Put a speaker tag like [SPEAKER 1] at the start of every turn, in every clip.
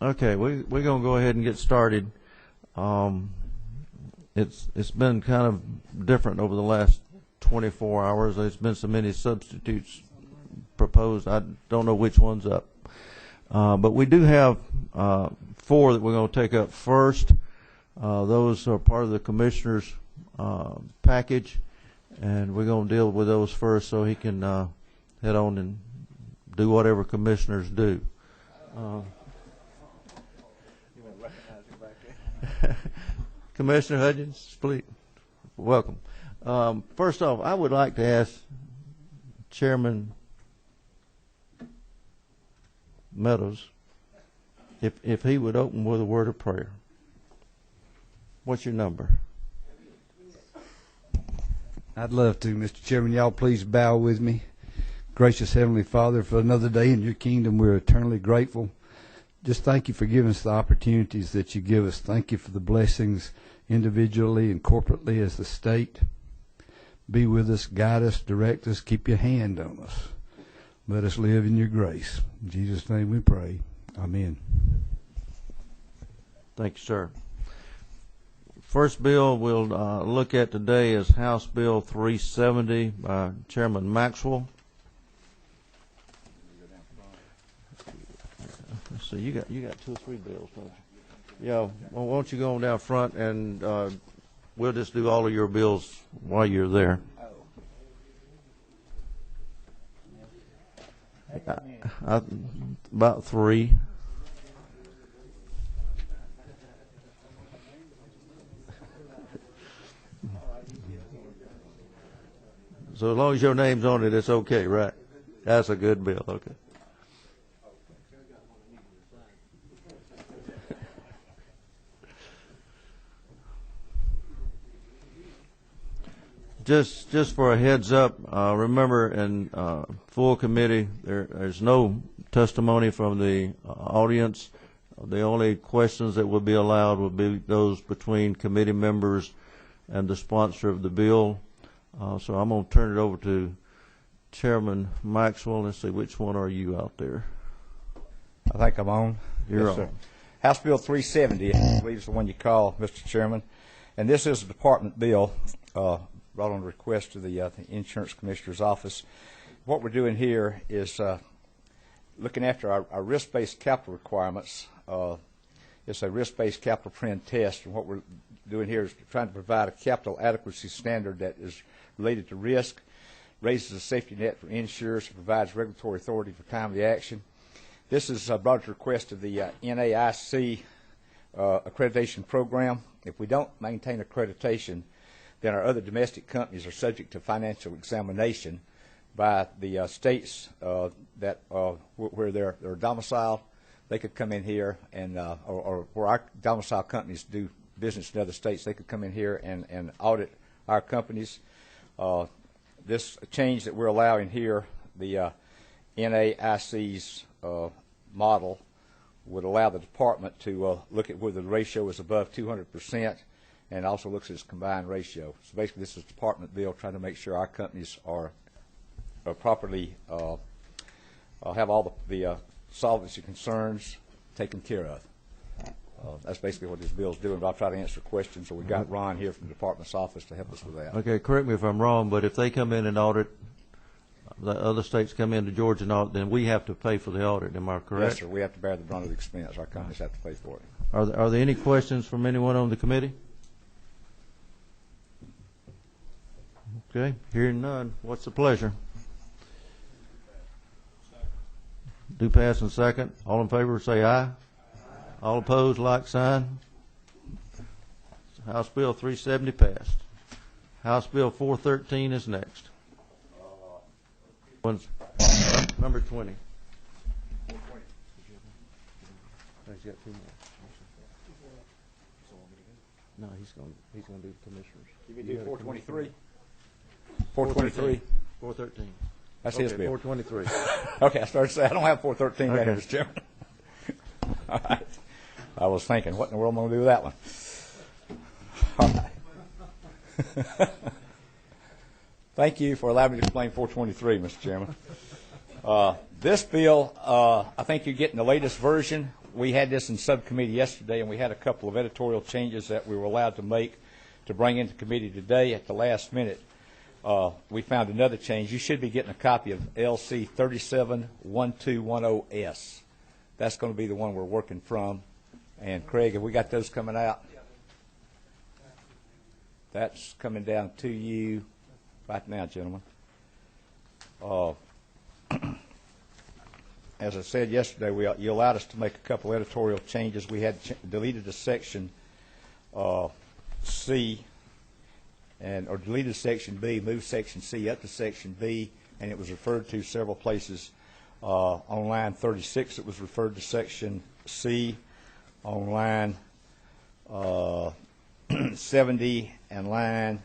[SPEAKER 1] Okay, we're going to go ahead and get started. It's been kind of different over the last 24 hours. There's been so many substitutes proposed. I don't know which one's up. But we do have 4 that we're going to take up first. Those are part of the commissioner's package, and we're going to deal with those first so he can head on and do whatever commissioners do. Commissioner Hudgens, please, welcome. First off, I would like to ask Chairman Meadows if he would open with a word of prayer. What's your number?
[SPEAKER 2] I'd love to, Mr. Chairman. Y'all please bow with me. Gracious Heavenly Father, for another day in your kingdom, we're eternally grateful. Just thank you for giving us the opportunities that you give us. Thank you for the blessings individually and corporately as the state. Be with us, guide us, direct us, keep your hand on us. Let us live in your grace. In Jesus' name we pray. Amen.
[SPEAKER 1] Thank you, sir. First bill we'll look at today is House Bill 370 by Chairman Maxwell. So you got 2 or 3 bills, don't you? Yeah. Well, why don't you go on down front and we'll just do all of your bills while you're there. About 3. So as long as your name's on it, it's okay, right? That's a good bill, okay. Just for a heads up, remember in full committee, there's no testimony from the audience. The only questions that would be allowed would be those between committee members and the sponsor of the bill. So I'm going to turn it over to Chairman Maxwell. Let's see, which one are you out there?
[SPEAKER 3] I think I'm on.
[SPEAKER 1] You're
[SPEAKER 3] yes,
[SPEAKER 1] on.
[SPEAKER 3] Sir. House Bill 370, I believe is the one you call, Mr. Chairman. And this is a department bill brought on request to the Insurance Commissioner's Office. What we're doing here is looking after our risk-based capital requirements. It's a risk-based capital trend test, and what we're doing here is trying to provide a capital adequacy standard that is related to risk, raises a safety net for insurers, and provides regulatory authority for timely action. This is brought at the request of the NAIC accreditation program. If we don't maintain accreditation, then our other domestic companies are subject to financial examination by the states where they're domiciled. They could come in here and, or where our domicile companies do business in other states, they could come in here and audit our companies. This change that we're allowing here, the NAIC's model, would allow the department to look at whether the ratio is above 200%, and also looks at its combined ratio. So basically, this is a department bill trying to make sure our companies are properly have all the solvency concerns taken care of. That's basically what this bill is doing, but I'll try to answer questions. So we got Ron here from the department's office to help us with that.
[SPEAKER 1] Okay, correct me if I'm wrong, but if they come in and audit, the other states come into Georgia and audit, then we have to pay for the audit. Am I correct?
[SPEAKER 3] Yes, sir. We have to bear the brunt of the expense. Our companies have to pay for it.
[SPEAKER 1] Are there any questions from anyone on the committee? Okay, hearing none. What's the pleasure? Do pass in second. All in favor say aye. All opposed, like sign. House Bill 370 passed. House Bill 413 is next. Number 20. He's got 2 more. No, he's going to do the commissioners.
[SPEAKER 3] You can do 423. 423.
[SPEAKER 1] 413.
[SPEAKER 3] That's his bill.
[SPEAKER 1] 423.
[SPEAKER 3] Okay, I started to say I don't have 413 right here, Mr. Chairman. All right. I was thinking, what in the world am I going to do with that one? All right. Thank you for allowing me to explain 423, Mr. Chairman. This bill, I think you're getting the latest version. we had this in subcommittee yesterday, and we had a couple of editorial changes that we were allowed to make to bring into committee today at the last minute. We found another change. You should be getting a copy of LC 371210S. That's going to be the one we're working from. And Craig, have we got those coming out? That's coming down to you right now, gentlemen. As I said yesterday, you allowed us to make a couple editorial changes. We had deleted a section C, or deleted section B, moved section C up to section B, and it was referred to several places. On line 36, it was referred to section C. On line 70 and line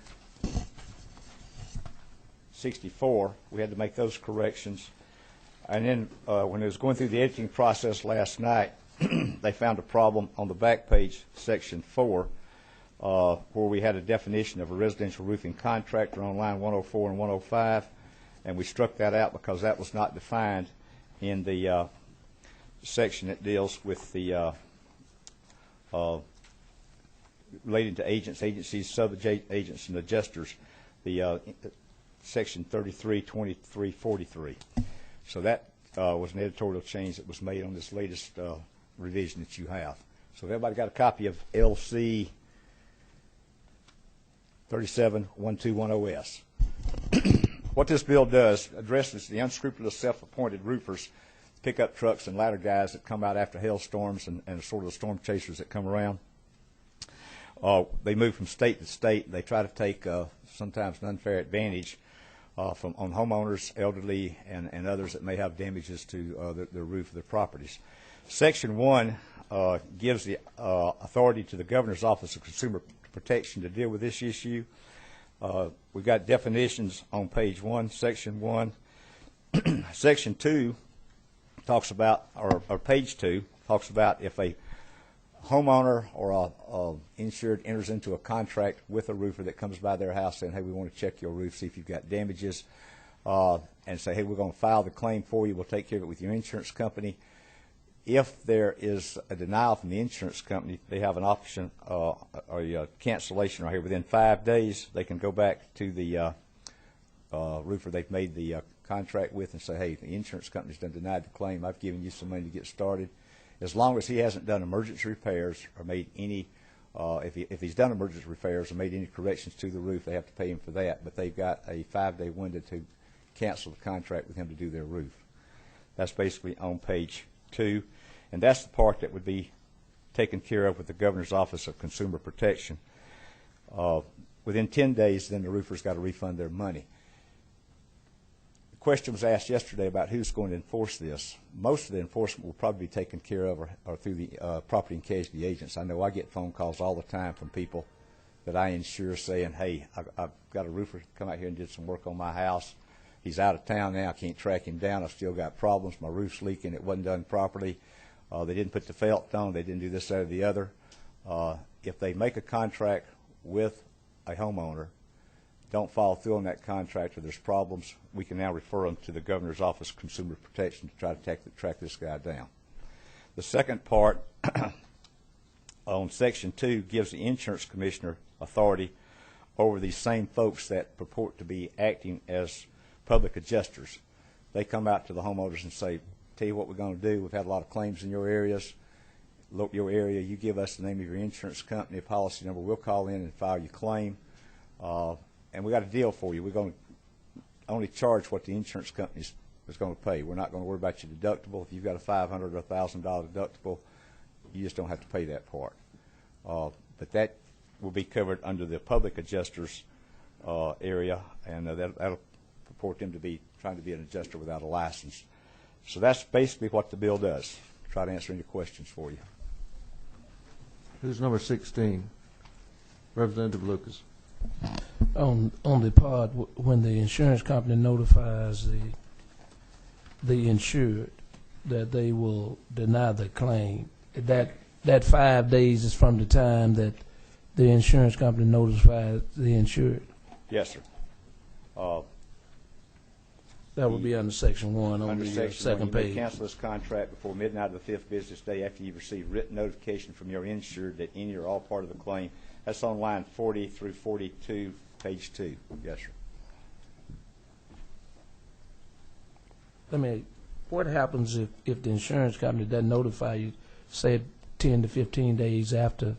[SPEAKER 3] 64, we had to make those corrections. And then when it was going through the editing process last night, they found a problem on the back page, section 4, where we had a definition of a residential roofing contractor on line 104 and 105, and we struck that out because that was not defined in the section that deals with the relating to agents, agencies, sub-agents, and adjusters, the section 332343. So that was an editorial change that was made on this latest revision that you have. So everybody got a copy of LC 371210S. What this bill does addresses the unscrupulous self-appointed roofers, pickup trucks, and ladder guys that come out after hailstorms and sort of the storm chasers that come around. They move from state to state. They try to take sometimes an unfair advantage on homeowners, elderly, and others that may have damages to the roof of their properties. Section 1 gives the authority to the Governor's Office of Consumer Protection to deal with this issue. We've got definitions on page 1, section 1. Section 2 talks about, or page 2 talks about if a homeowner or a insured enters into a contract with a roofer that comes by their house saying, hey, we want to check your roof, see if you've got damages, and say, hey, we're going to file the claim for you. We'll take care of it with your insurance company. If there is a denial from the insurance company, they have an option or a cancellation right here. Within 5 days, they can go back to the roofer they've made the contract with and say, hey, the insurance company's done denied the claim. I've given you some money to get started. As long as he hasn't done emergency repairs or made any, if he's done emergency repairs or made any corrections to the roof, they have to pay him for that. But they've got a 5-day window to cancel the contract with him to do their roof. That's basically on page 2. And that's the part that would be taken care of with the Governor's Office of Consumer Protection. Within 10 days, then the roofer's got to refund their money. The question was asked yesterday about who's going to enforce this. Most of the enforcement will probably be taken care of or through the property and casualty agents. I know I get phone calls all the time from people that I insure saying, hey, I've got a roofer come out here and did some work on my house. He's out of town now. I can't track him down. I've still got problems. My roof's leaking. It wasn't done properly. They didn't put the felt on. They didn't do this, that, or the other. If they make a contract with a homeowner, don't follow through on that contract or there's problems, we can now refer them to the Governor's Office of Consumer Protection to try to track this guy down. The second part on Section 2 gives the insurance commissioner authority over these same folks that purport to be acting as public adjusters. They come out to the homeowners and say, tell you what we're going to do. We've had a lot of claims in your areas. Look, your area, you give us the name of your insurance company, a policy number. We'll call in and file your claim. And we got a deal for you. We're going to only charge what the insurance company is going to pay. We're not going to worry about your deductible. If you've got a $500 or $1,000 deductible, you just don't have to pay that part. But that will be covered under the public adjusters area, and that'll purport them to be trying to be an adjuster without a license. So that's basically what the bill does. Try to answer any questions for you.
[SPEAKER 1] Who's number 16? Representative Lucas.
[SPEAKER 4] On the part when the insurance company notifies the insured that they will deny the claim, that 5 days is from the time that the insurance company notifies the insured?
[SPEAKER 3] Yes, sir.
[SPEAKER 4] That would be under Section 1 on
[SPEAKER 3] Under
[SPEAKER 4] the
[SPEAKER 3] Section 1,
[SPEAKER 4] second
[SPEAKER 3] you may
[SPEAKER 4] page.
[SPEAKER 3] cancel this contract before midnight of the 5th business day after you've received written notification from your insured that any or all part of the claim. That's on line 40 through 42, page 2. Yes, sir.
[SPEAKER 4] What happens if the insurance company doesn't notify you, say 10 to 15 days after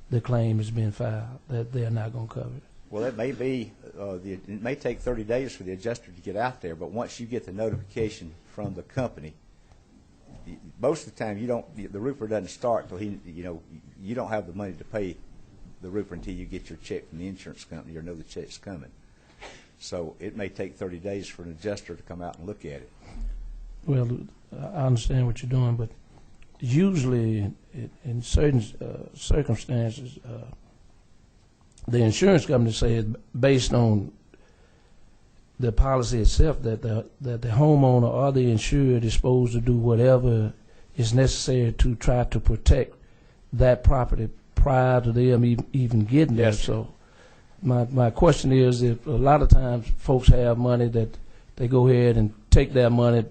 [SPEAKER 4] the claim has been filed, that they're not going to cover it?
[SPEAKER 3] Well, it may be, it may take 30 days for the adjuster to get out there, but once you get the notification from the company, most of the time the roofer doesn't start till you don't have the money to pay the roofer until you get your check from the insurance company or know the check's coming. So it may take 30 days for an adjuster to come out and look at it.
[SPEAKER 4] Well, I understand what you're doing, but usually in certain circumstances, the insurance company says based on the policy itself that the homeowner or the insured is supposed to do whatever is necessary to try to protect that property prior to them even getting there.
[SPEAKER 3] Yes, sir.
[SPEAKER 4] So my question is, if a lot of times folks have money that they go ahead and take their money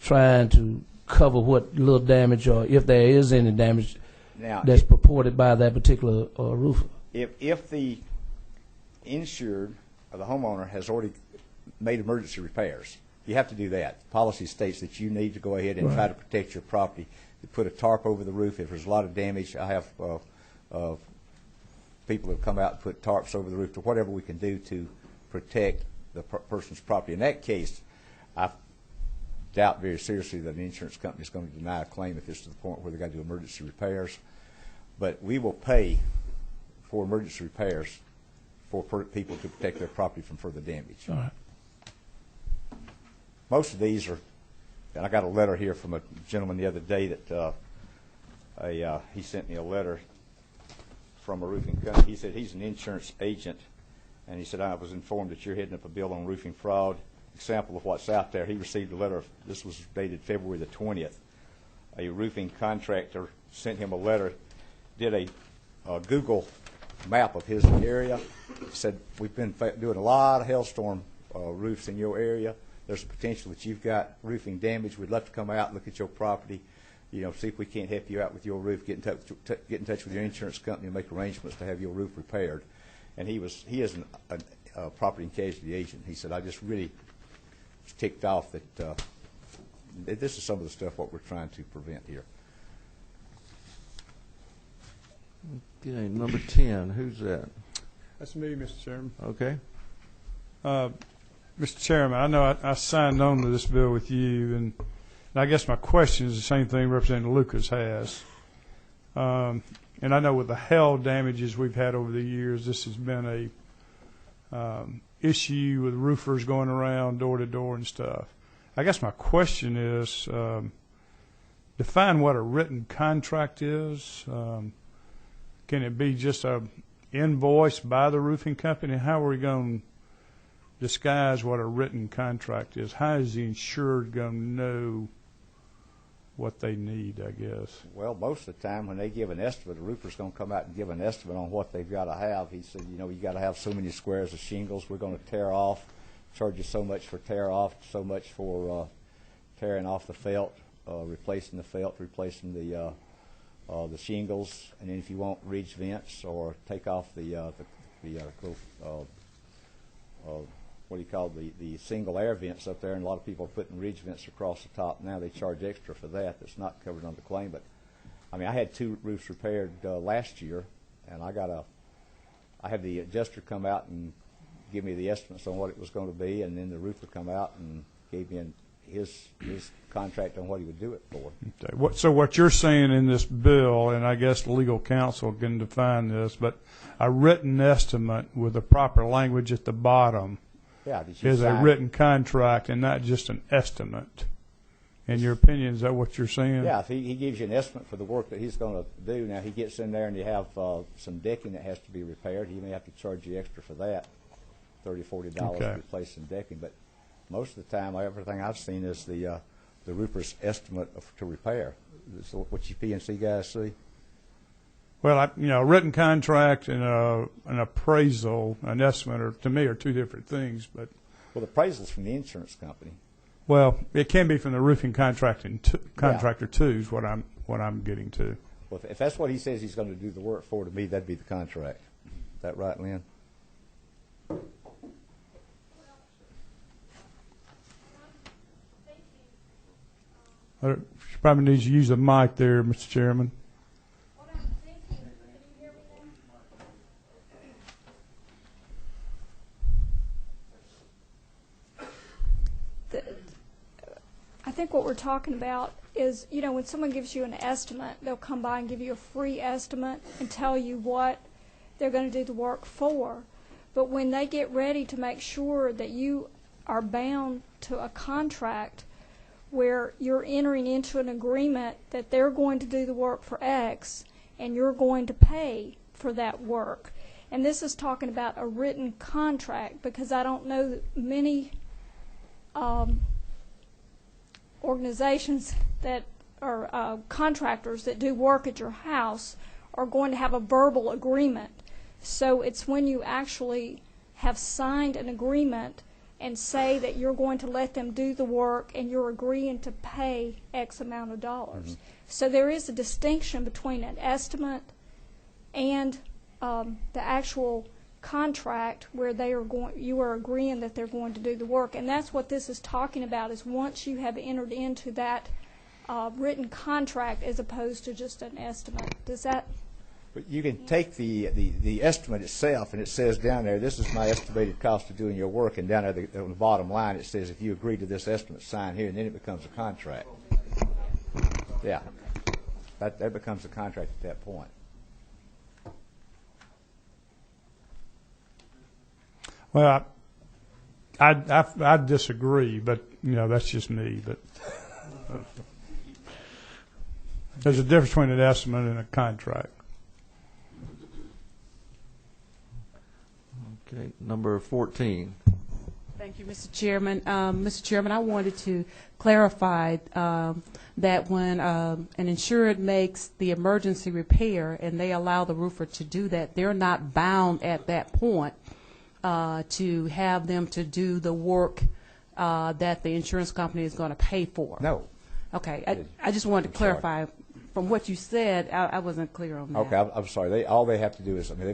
[SPEAKER 4] trying to cover what little damage, or if there is any damage
[SPEAKER 3] Now,
[SPEAKER 4] that's purported by that particular roofer.
[SPEAKER 3] If the insured or the homeowner has already made emergency repairs, you have to do that. The policy states that you need to go ahead and try to protect your property. You put a tarp over the roof if there's a lot of damage. I have people that have come out and put tarps over the roof to whatever we can do to protect the person's property. In that case, I doubt very seriously that an insurance company is going to deny a claim if it's to the point where they've got to do emergency repairs. But we will pay for emergency repairs for people to protect their property from further damage.
[SPEAKER 4] All right.
[SPEAKER 3] Most of these are, and I got a letter here from a gentleman the other day that he sent me a letter from a roofing company. He said he's an insurance agent, and he said, I was informed that you're heading up a bill on roofing fraud. Example of what's out there. He received a letter, this was dated February the 20th. A roofing contractor sent him a letter, did a Google map of his area, said, we've been doing a lot of hailstorm roofs in your area. There's a potential that you've got roofing damage. We'd love to come out and look at your property, see if we can't help you out with your roof, get in touch with your insurance company and make arrangements to have your roof repaired. And he is a property and casualty agent. He said, I just really was ticked off that this is some of the stuff what we're trying to prevent here.
[SPEAKER 1] Okay, number 10, who's that?
[SPEAKER 5] That's me, Mr. Chairman.
[SPEAKER 1] Okay.
[SPEAKER 5] Mr. Chairman, I know I signed on to this bill with you, and I guess my question is the same thing Representative Lucas has. And I know with the hail damages we've had over the years, this has been a issue with roofers going around door to door and stuff. I guess my question is, define what a written contract is. Can it be just a invoice by the roofing company? How are we going to disguise what a written contract is? How is the insured going to know what they need, I guess?
[SPEAKER 3] Well, most of the time when they give an estimate, the roofer's going to come out and give an estimate on what they've got to have. He said, you got to have so many squares of shingles we're going to tear off, charge you so much for tear off, so much for tearing off the felt, replacing the felt, replacing the shingles, and then if you want ridge vents or take off the what do you call the single air vents up there, and a lot of people are putting ridge vents across the top now. They charge extra for that. That's not covered under the claim. But I mean, I had 2 roofs repaired last year, and I had the adjuster come out and give me the estimates on what it was going to be, and then the roofer come out and gave me his contract on what he would do it for.
[SPEAKER 5] Okay. So what you're saying in this bill, and I guess legal counsel can define this, but a written estimate with the proper language at the bottom is a written contract and not just an estimate. In your opinion, is that what you're saying?
[SPEAKER 3] Yeah, if he gives you an estimate for the work that he's going to do. Now, he gets in there and you have some decking that has to be repaired. He may have to charge you extra for that, $30, $40
[SPEAKER 5] Okay.
[SPEAKER 3] to replace some decking. But most of the time, everything I've seen is the roofer's estimate to repair. Is what you P&C guys see?
[SPEAKER 5] Well, a written contract and an appraisal, an estimate, to me, are 2 different things. But
[SPEAKER 3] Well, the appraisal's from the insurance company.
[SPEAKER 5] Well, it can be from the roofing contractor too, is what I'm getting to.
[SPEAKER 3] Well, if that's what he says he's going to do the work for, to me, that'd be the contract. Is that right, Lynn?
[SPEAKER 5] She probably needs to use the mic there, Mr. Chairman.
[SPEAKER 6] What I'm thinking, can you hear me now? I think what we're talking about is, you know, when someone gives you an estimate, they'll come by and give you a free estimate and tell you what they're going to do the work for. But when they get ready to make sure that you are bound to a contract where you're entering into an agreement that they're going to do the work for X and you're going to pay for that work. And this is talking about a written contract, because I don't know that many organizations that are contractors that do work at your house are going to have a verbal agreement. So it's when you actually have signed an agreement and say that you're going to let them do the work and you're agreeing to pay X amount of dollars. Mm-hmm. So there is a distinction between an estimate and the actual contract where you are agreeing that they're going to do the work. And that's what this is talking about, is once you have entered into that written contract as opposed to just an estimate. Does that...
[SPEAKER 3] But you can take the estimate itself, and it says down there, this is my estimated cost of doing your work, and down there on the bottom line it says, if you agree to this estimate, sign here, and then it becomes a contract. Yeah, that becomes a contract at that point.
[SPEAKER 5] Well, I disagree, but you know, that's just me. But there's a difference between an estimate and a contract.
[SPEAKER 1] Okay, number 14.
[SPEAKER 7] Thank you, Mr. Chairman. Mr. Chairman, I wanted to clarify that when an insured makes the emergency repair and they allow the roofer to do that, they're not bound at that point to have them to do the work that the insurance company is going to pay for.
[SPEAKER 3] No.
[SPEAKER 7] Okay, I just wanted to clarify. From what you said, I wasn't clear on that.
[SPEAKER 3] Okay, I'm sorry. All they have to do is, I mean,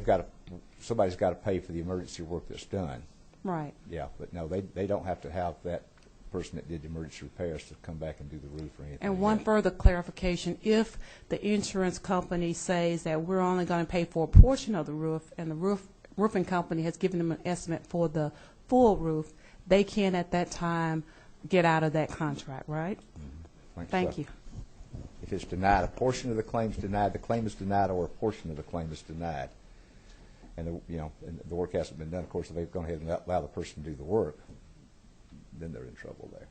[SPEAKER 3] somebody's got to pay for the emergency work that's done.
[SPEAKER 7] Right.
[SPEAKER 3] Yeah, but no, they don't have to have that person that did the emergency repairs to come back and do the roof or anything.
[SPEAKER 7] And one further clarification, if the insurance company says that we're only going to pay for a portion of the roof and the roofing company has given them an estimate for the full roof, they can at that time get out of that contract, right?
[SPEAKER 3] Mm-hmm.
[SPEAKER 7] Thank you.
[SPEAKER 3] If it's denied, a portion of the claim is denied, the claim is denied, or a portion of the claim is denied, and the work hasn't been done, of course, if they've gone ahead and allow the person to do the work, then they're in trouble there.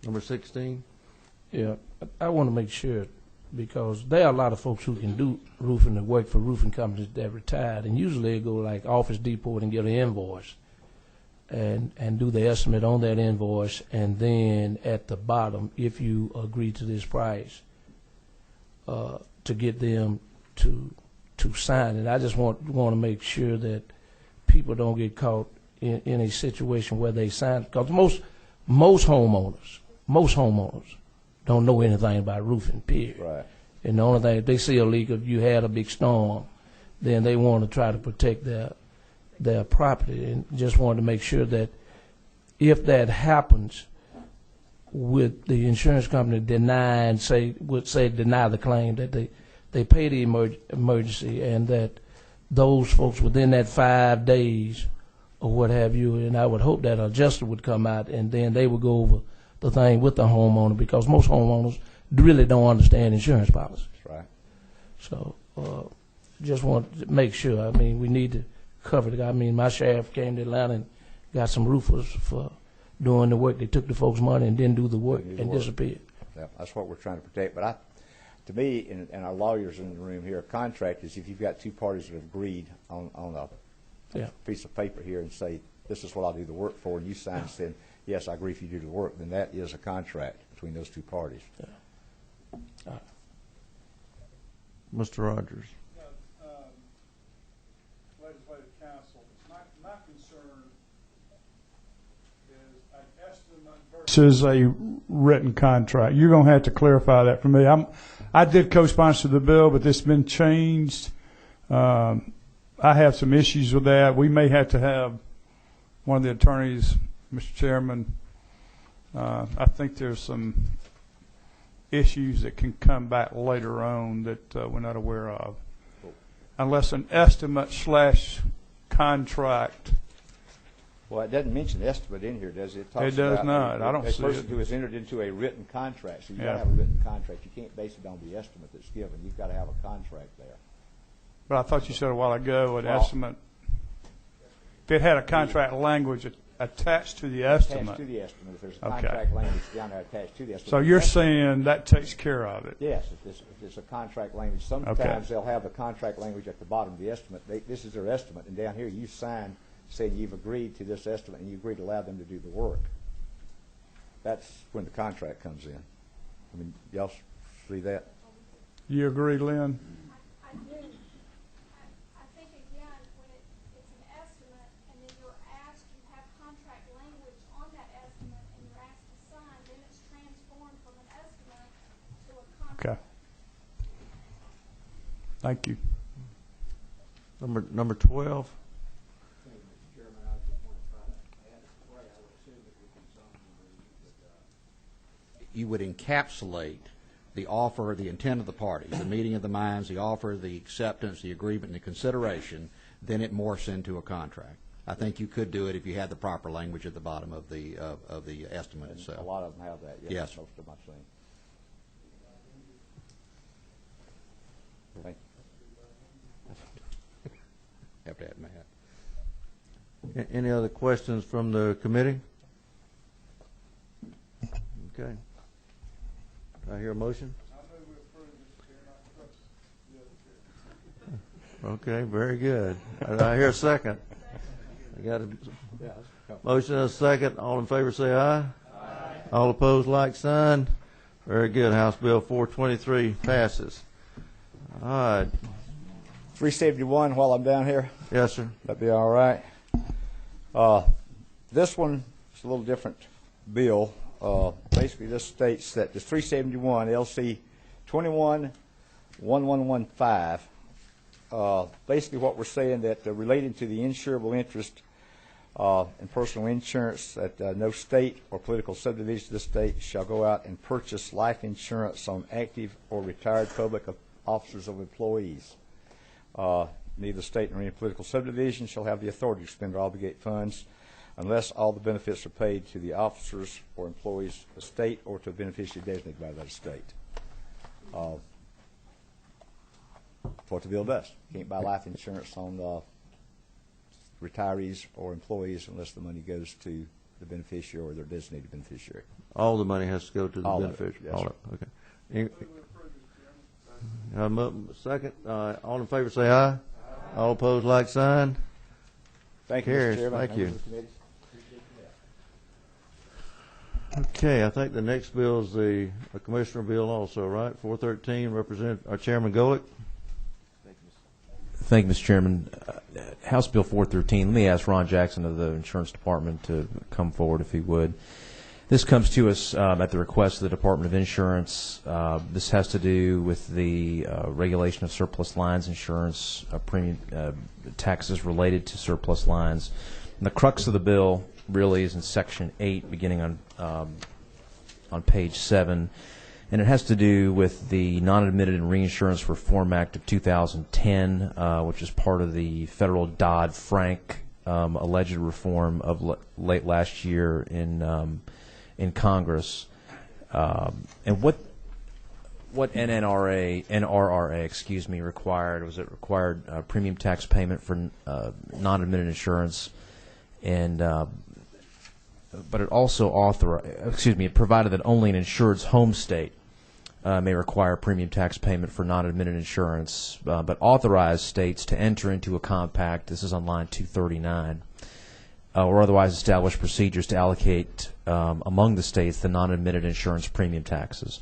[SPEAKER 1] Number 16.
[SPEAKER 4] Yeah, I want to make sure, because there are a lot of folks who can do roofing and work for roofing companies that are retired, and usually they go like Office Depot and get an invoice and do the estimate on that invoice, and then at the bottom, if you agree to this price, to get them to sign it. I just want to make sure that people don't get caught in a situation where they sign, because most homeowners don't know anything about roofing, period.
[SPEAKER 3] Right.
[SPEAKER 4] And the only thing, if they see a leak, if you had a big storm, then they want to try to protect their property. And just wanted to make sure that if that happens, with the insurance company deny the claim, that they pay the emergency, and that those folks within that 5 days or what have you, and I would hope that an adjuster would come out and then they would go over the thing with the homeowner, because most homeowners really don't understand insurance policies.
[SPEAKER 3] That's right.
[SPEAKER 4] So just want to make sure. I mean, we need to cover it. I mean, my sheriff came to Atlanta and got some roofers for doing the work. They took the folks' money and didn't do the work and disappeared.
[SPEAKER 3] Yeah, that's what we're trying to protect. But to me, and our lawyers in the room here, a contract is if you've got two parties that have agreed on a piece of paper here and say, this is what I'll do the work for, and you sign and say, yes, I agree if you do the work, then that is a contract between those two parties.
[SPEAKER 1] Mr. Rogers.
[SPEAKER 5] legislative council, my concern is an estimate versus a written contract. You're going to have to clarify that for me. I did co-sponsor the bill, but it's been changed. I have some issues with that. We may have to have one of the attorneys, Mr. Chairman. I think there's some issues that can come back later on that we're not aware of. Unless an estimate / contract.
[SPEAKER 3] Well, it doesn't mention estimate in here, does it?
[SPEAKER 5] It does not. I don't see it.
[SPEAKER 3] A person who has entered into a written contract. So you've got to
[SPEAKER 5] Yeah.
[SPEAKER 3] have a written contract. You can't base it on the estimate that's given. You've got to have a contract there.
[SPEAKER 5] But I thought you said a while ago an
[SPEAKER 3] Well-
[SPEAKER 5] estimate. If it had a contract language attached to the estimate.
[SPEAKER 3] Attached to the estimate. If there's a
[SPEAKER 5] Okay.
[SPEAKER 3] contract language down there attached to the estimate.
[SPEAKER 5] So you're saying that takes care of it?
[SPEAKER 3] Yes, if it's a contract language. Sometimes they'll have the contract language at the bottom of the estimate. This is their estimate, and down here you sign saying you've agreed to this estimate and you agree to allow them to do the work. That's when the contract comes in. I mean, y'all see that?
[SPEAKER 5] You agree, Lynn?
[SPEAKER 6] I do. I think again, when it's an estimate and then you're asked, you have contract language on that estimate and you're asked to sign, then it's transformed from an estimate to a
[SPEAKER 5] Okay.
[SPEAKER 6] contract.
[SPEAKER 5] Thank you.
[SPEAKER 1] Number 12.
[SPEAKER 8] You would encapsulate the offer, the intent of the parties, the meeting of the minds, the offer, the acceptance, the agreement, and the consideration, then it morphs into a contract. I think you could do it if you had the proper language at the bottom of the estimate
[SPEAKER 3] And
[SPEAKER 8] itself.
[SPEAKER 3] a lot of them have that.
[SPEAKER 8] Yes.
[SPEAKER 3] Most of them I've seen. Thank you.
[SPEAKER 8] Have to add Matt.
[SPEAKER 1] Any other questions from the committee? Okay. Do I hear a motion? Okay, very good. Do I hear a second? I got a motion and a second. All in favor say aye. Aye. All opposed, like sign. Very good. House Bill 423 passes. All right.
[SPEAKER 3] 371 while I'm down here.
[SPEAKER 1] Yes, sir.
[SPEAKER 3] That'd be all right. This one is a little different bill. Basically, this states that the 371 LC 211115. Basically, what we're saying that relating to the insurable interest in personal insurance, that no state or political subdivision of the state shall go out and purchase life insurance on active or retired public officers or employees. Neither state nor any political subdivision shall have the authority to spend or obligate funds unless all the benefits are paid to the officers or employees of the state or to a beneficiary designated by that state. What the bill does. You can't buy life insurance on retirees or employees unless the money goes to the beneficiary or their designated beneficiary.
[SPEAKER 1] All the money has to go to the
[SPEAKER 3] All of it,
[SPEAKER 1] beneficiary.
[SPEAKER 3] yes,
[SPEAKER 1] All
[SPEAKER 3] sir.
[SPEAKER 1] of it. Okay. Second. All in favor say aye. All opposed, like sign.
[SPEAKER 3] Thank you,
[SPEAKER 1] Carries.
[SPEAKER 3] Mr. Chairman.
[SPEAKER 1] Thank you.
[SPEAKER 3] Members of the committee.
[SPEAKER 1] Okay, I think the next bill is a commissioner bill also, right? 413, Chairman Golick.
[SPEAKER 9] Thank you, Mr. Chairman. House Bill 413, let me ask Ron Jackson of the Insurance Department to come forward if he would. This comes to us at the request of the Department of Insurance. This has to do with the regulation of surplus lines insurance, premium taxes related to surplus lines. And the crux of the bill really is in Section 8, beginning on page 7. And it has to do with the Non-Admitted and Reinsurance Reform Act of 2010, which is part of the federal Dodd-Frank alleged reform of late last year in Congress. And what NRRA required was it required premium tax payment for non-admitted insurance, and but it also it provided that only an insured's home state may require premium tax payment for non-admitted insurance, but authorized states to enter into a compact, this is on line 239, or otherwise establish procedures to allocate among the states the non-admitted insurance premium taxes.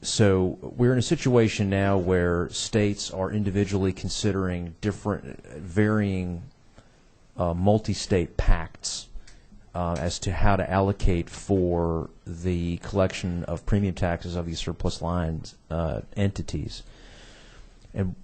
[SPEAKER 9] So we're in a situation now where states are individually considering different, varying multi-state pacts as to how to allocate for the collection of premium taxes of these surplus lines entities. And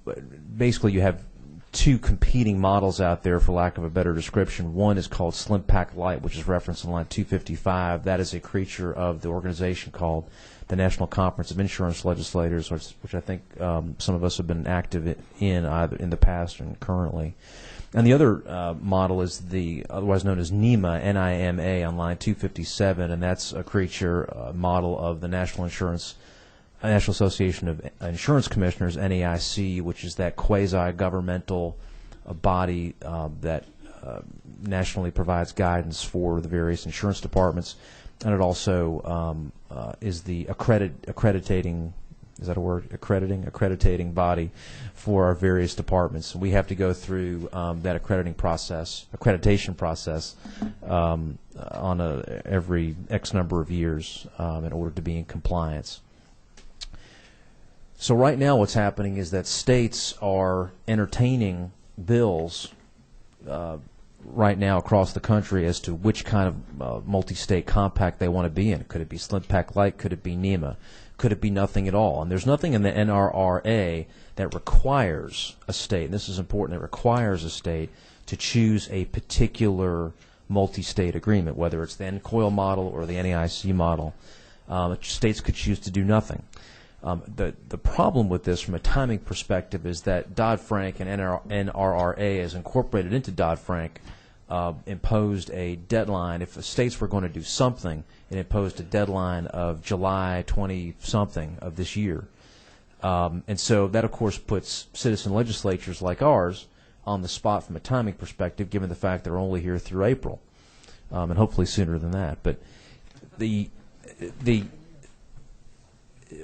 [SPEAKER 9] basically you have two competing models out there, for lack of a better description. One is called Slim Pack Light, which is referenced in line 255. That is a creature of the organization called the National Conference of Insurance Legislators, which I think some of us have been active in either in the past and currently. And the other model is the otherwise known as NIMA, N-I-M-A, on line 257, and that's a creature model of the National Association of Insurance Commissioners, NAIC, which is that quasi-governmental body that nationally provides guidance for the various insurance departments, and it also is the accrediting. Is that a word? Accrediting body for our various departments. We have to go through that accreditation process on every X number of years in order to be in compliance. So right now what's happening is that states are entertaining bills right now across the country as to which kind of multi-state compact they want to be in. Could it be Slim Pack Light? Could it be NEMA? Could it be nothing at all? And there's nothing in the NRRA that requires a state, and this is important, that requires a state to choose a particular multi-state agreement, whether it's the NCOIL model or the NAIC model. States could choose to do nothing. The problem with this from a timing perspective is that Dodd-Frank and NRRA, as incorporated into Dodd-Frank, imposed a deadline. If the states were going to do something, it imposed a deadline of July 20-something of this year. And so that, of course, puts citizen legislatures like ours on the spot from a timing perspective, given the fact they're only here through April, and hopefully sooner than that. But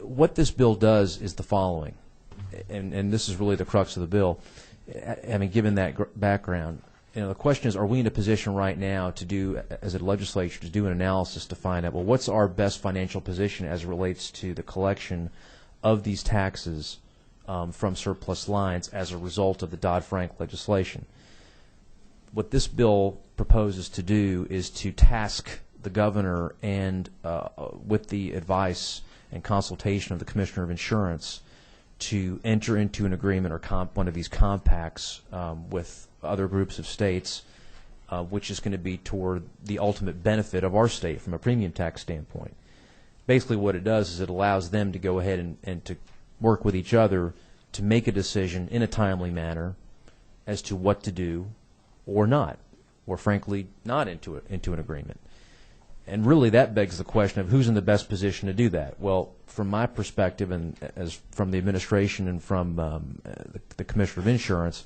[SPEAKER 9] what this bill does is the following, and this is really the crux of the bill. Having given that background, the question is, are we in a position right now to do, as a legislature, to do an analysis to find out, well, what's our best financial position as it relates to the collection of these taxes from surplus lines as a result of the Dodd-Frank legislation? What this bill proposes to do is to task the governor and, with the advice and consultation of the Commissioner of Insurance, to enter into an agreement or one of these compacts with other groups of states, which is going to be toward the ultimate benefit of our state from a premium tax standpoint. Basically what it does is it allows them to go ahead and to work with each other to make a decision in a timely manner as to what to do or not, or frankly not into an agreement. And really that begs the question of who's in the best position to do that. Well, from my perspective, and as from the administration and from the Commissioner of Insurance,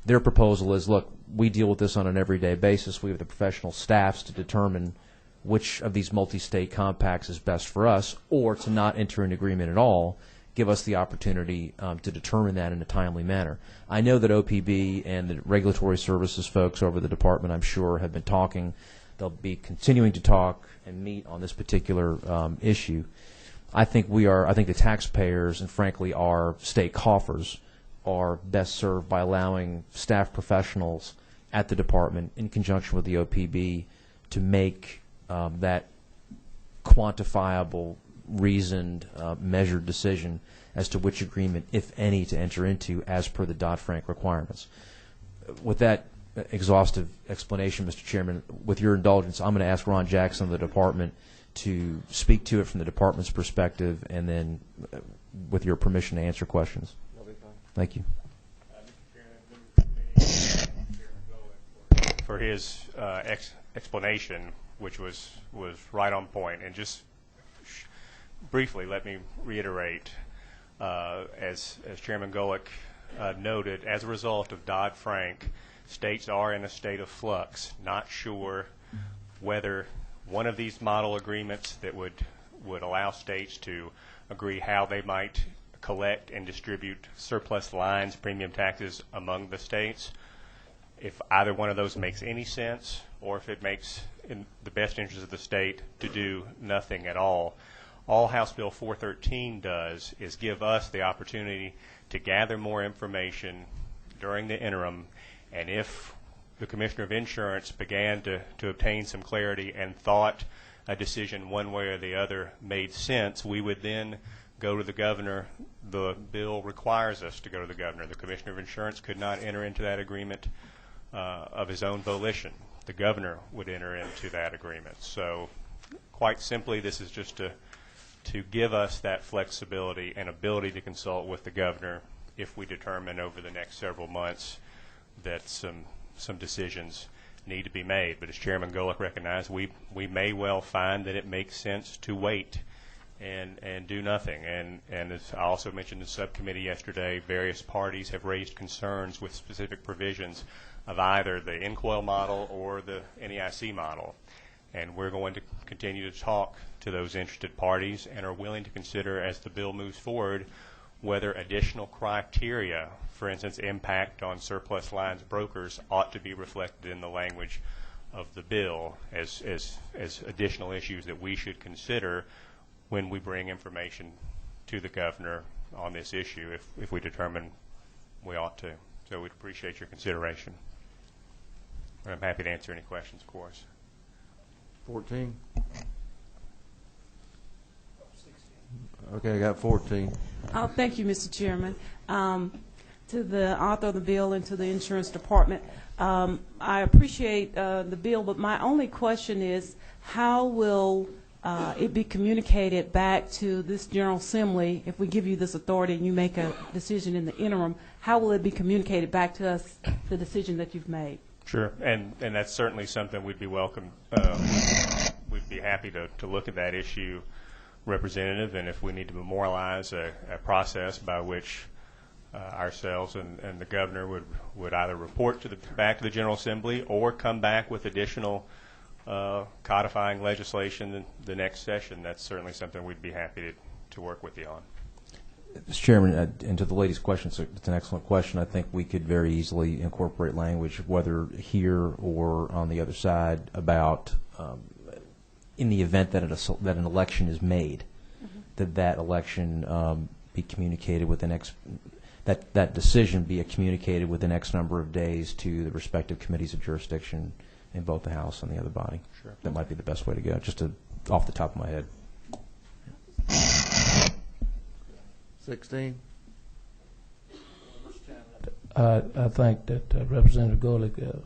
[SPEAKER 9] their proposal is, look, we deal with this on an everyday basis. We have the professional staffs to determine which of these multi-state compacts is best for us, or to not enter an agreement at all, give us the opportunity to determine that in a timely manner. I know that OPB and the regulatory services folks over the department, I'm sure, have been talking. They'll be continuing to talk and meet on this particular issue. I think the taxpayers and frankly our state coffers are best served by allowing staff professionals at the department in conjunction with the OPB to make that quantifiable, reasoned, measured decision as to which agreement, if any, to enter into as per the Dodd-Frank requirements. With that exhaustive explanation, Mr. Chairman, with your indulgence, I'm going to ask Ron Jackson of the department to speak to it from the department's perspective, and then with your permission to answer questions. Thank you.
[SPEAKER 10] For his explanation, which was right on point. And just briefly, let me reiterate, as Chairman Golick noted, as a result of Dodd-Frank, states are in a state of flux, not sure whether one of these model agreements that would allow states to agree how they might collect and distribute surplus lines premium taxes among the states, if either one of those makes any sense, or if it makes in the best interest of the state to do nothing at all. All House Bill 413 does is give us the opportunity to gather more information during the interim, and if the Commissioner of Insurance began to obtain some clarity and thought a decision one way or the other made sense, we would then go to the governor. The bill requires us to go to the governor. The Commissioner of Insurance could not enter into that agreement of his own volition. The governor would enter into that agreement. So quite simply, this is just to give us that flexibility and ability to consult with the governor if we determine over the next several months that some decisions need to be made. But as Chairman Golick recognized, we may well find that it makes sense to wait and do nothing. And as I also mentioned in subcommittee yesterday, various parties have raised concerns with specific provisions of either the NCOIL model or the NEIC model. And we're going to continue to talk to those interested parties and are willing to consider, as the bill moves forward, whether additional criteria, for instance, impact on surplus lines brokers, ought to be reflected in the language of the bill as additional issues that we should consider when we bring information to the governor on this issue if we determine we ought to. So we'd appreciate your consideration. And I'm happy to answer any questions, of course.
[SPEAKER 1] 14. Okay, I got 14.
[SPEAKER 7] Oh, thank you, Mr. Chairman. To the author of the bill and to the insurance department, I appreciate the bill, but my only question is, how will it be communicated back to this General Assembly if we give you this authority and you make a decision in the interim? How will it be communicated back to us, the decision that you've made?
[SPEAKER 10] Sure, and that's certainly something we'd be welcome. We'd be happy to look at that issue, Representative, and if we need to memorialize a process by which ourselves and the governor would either report back to the General Assembly or come back with additional codifying legislation in the next session, that's certainly something we'd be happy to work with you on.
[SPEAKER 9] Mr. Chairman, and to the lady's question, it's an excellent question. I think we could very easily incorporate language, whether here or on the other side, about in the event that that an election is made, that election be communicated within that decision be communicated within X number of days to the respective committees of jurisdiction in both the House and the other body.
[SPEAKER 10] Sure. That
[SPEAKER 9] might be the best way to go, just off the top of my head.
[SPEAKER 1] 16.
[SPEAKER 4] I think that Representative Golick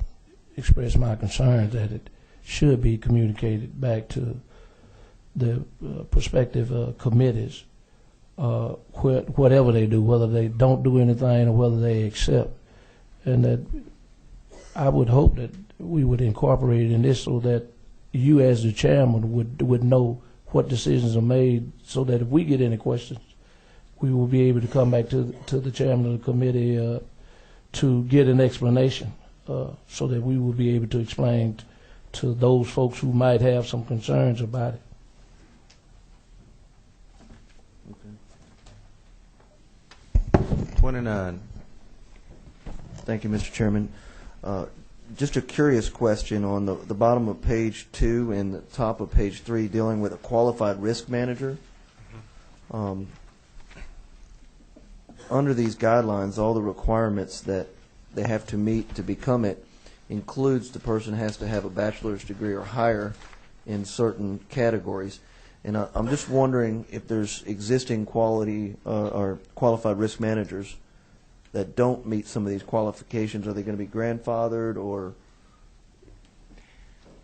[SPEAKER 4] expressed my concern that it should be communicated back to the prospective committees, whatever they do, whether they don't do anything or whether they accept. And that I would hope that we would incorporate in this so that you as the chairman would know what decisions are made, so that if we get any questions, we will be able to come back to the chairman of the committee to get an explanation, so that we will be able to explain to those folks who might have some concerns about it.
[SPEAKER 1] Okay. 29. Thank you, Mr. Chairman. Just a curious question on the bottom of page 2 and the top of page 3, dealing with a qualified risk manager. Under these guidelines, all the requirements that they have to meet to become it includes the person has to have a bachelor's degree or higher in certain categories. And I'm just wondering if there's existing quality or qualified risk managers that don't meet some of these qualifications. Are they going to be grandfathered or?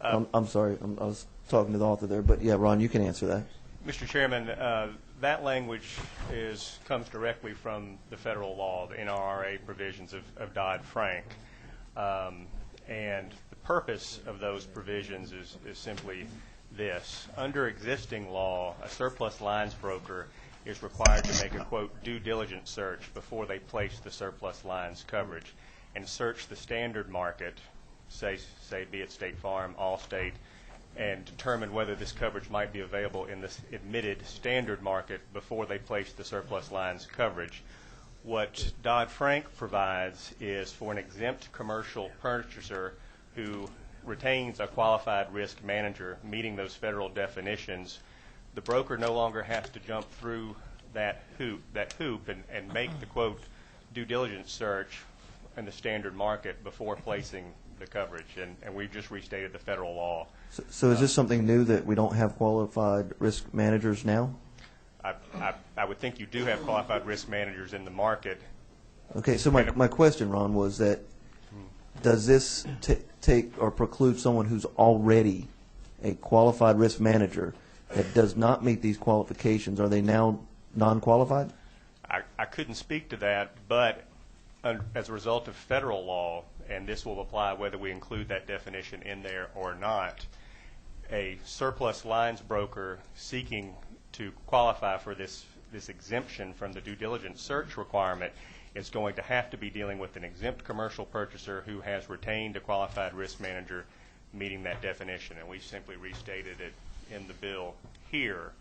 [SPEAKER 1] I'm sorry, I was talking to the author there, but yeah, Ron, you can answer that.
[SPEAKER 10] Mr. Chairman, that language comes directly from the federal law, the NRA provisions of Dodd-Frank. And the purpose of those provisions is simply this. Under existing law, a surplus lines broker is required to make a, quote, due diligence search before they place the surplus lines coverage and search the standard market, say be it State Farm, Allstate, and determine whether this coverage might be available in this admitted standard market before they place the surplus lines coverage. What Dodd-Frank provides is for an exempt commercial purchaser who retains a qualified risk manager meeting those federal definitions the broker no longer has to jump through that hoop and make the, quote, due diligence search in the standard market before placing the coverage. And we've just restated the federal law.
[SPEAKER 11] So is this something new that we don't have qualified risk managers now?
[SPEAKER 10] I would think you do have qualified risk managers in the market.
[SPEAKER 11] Okay, so my question, Ron, was that does this take or preclude someone who's already a qualified risk manager that does not meet these qualifications? Are they now non-qualified?
[SPEAKER 10] I couldn't speak to that, but as a result of federal law, and this will apply whether we include that definition in there or not, a surplus lines broker seeking to qualify for this exemption from the due diligence search requirement is going to have to be dealing with an exempt commercial purchaser who has retained a qualified risk manager meeting that definition. And we simply restated it in the bill here,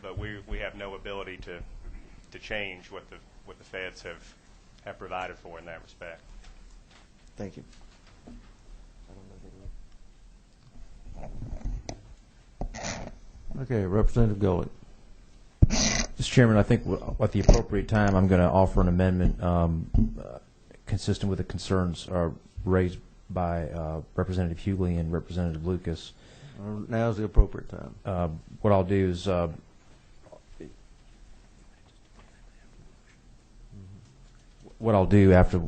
[SPEAKER 10] but we have no ability to change what the feds have provided for in that respect.
[SPEAKER 11] Thank you.
[SPEAKER 1] Okay, Representative Golick.
[SPEAKER 9] Mr. Chairman, I think at the appropriate time, I'm going to offer an amendment consistent with the concerns raised by Representative Hughley and Representative Lucas.
[SPEAKER 1] Now's the appropriate time.
[SPEAKER 9] What I'll do is what I'll do after,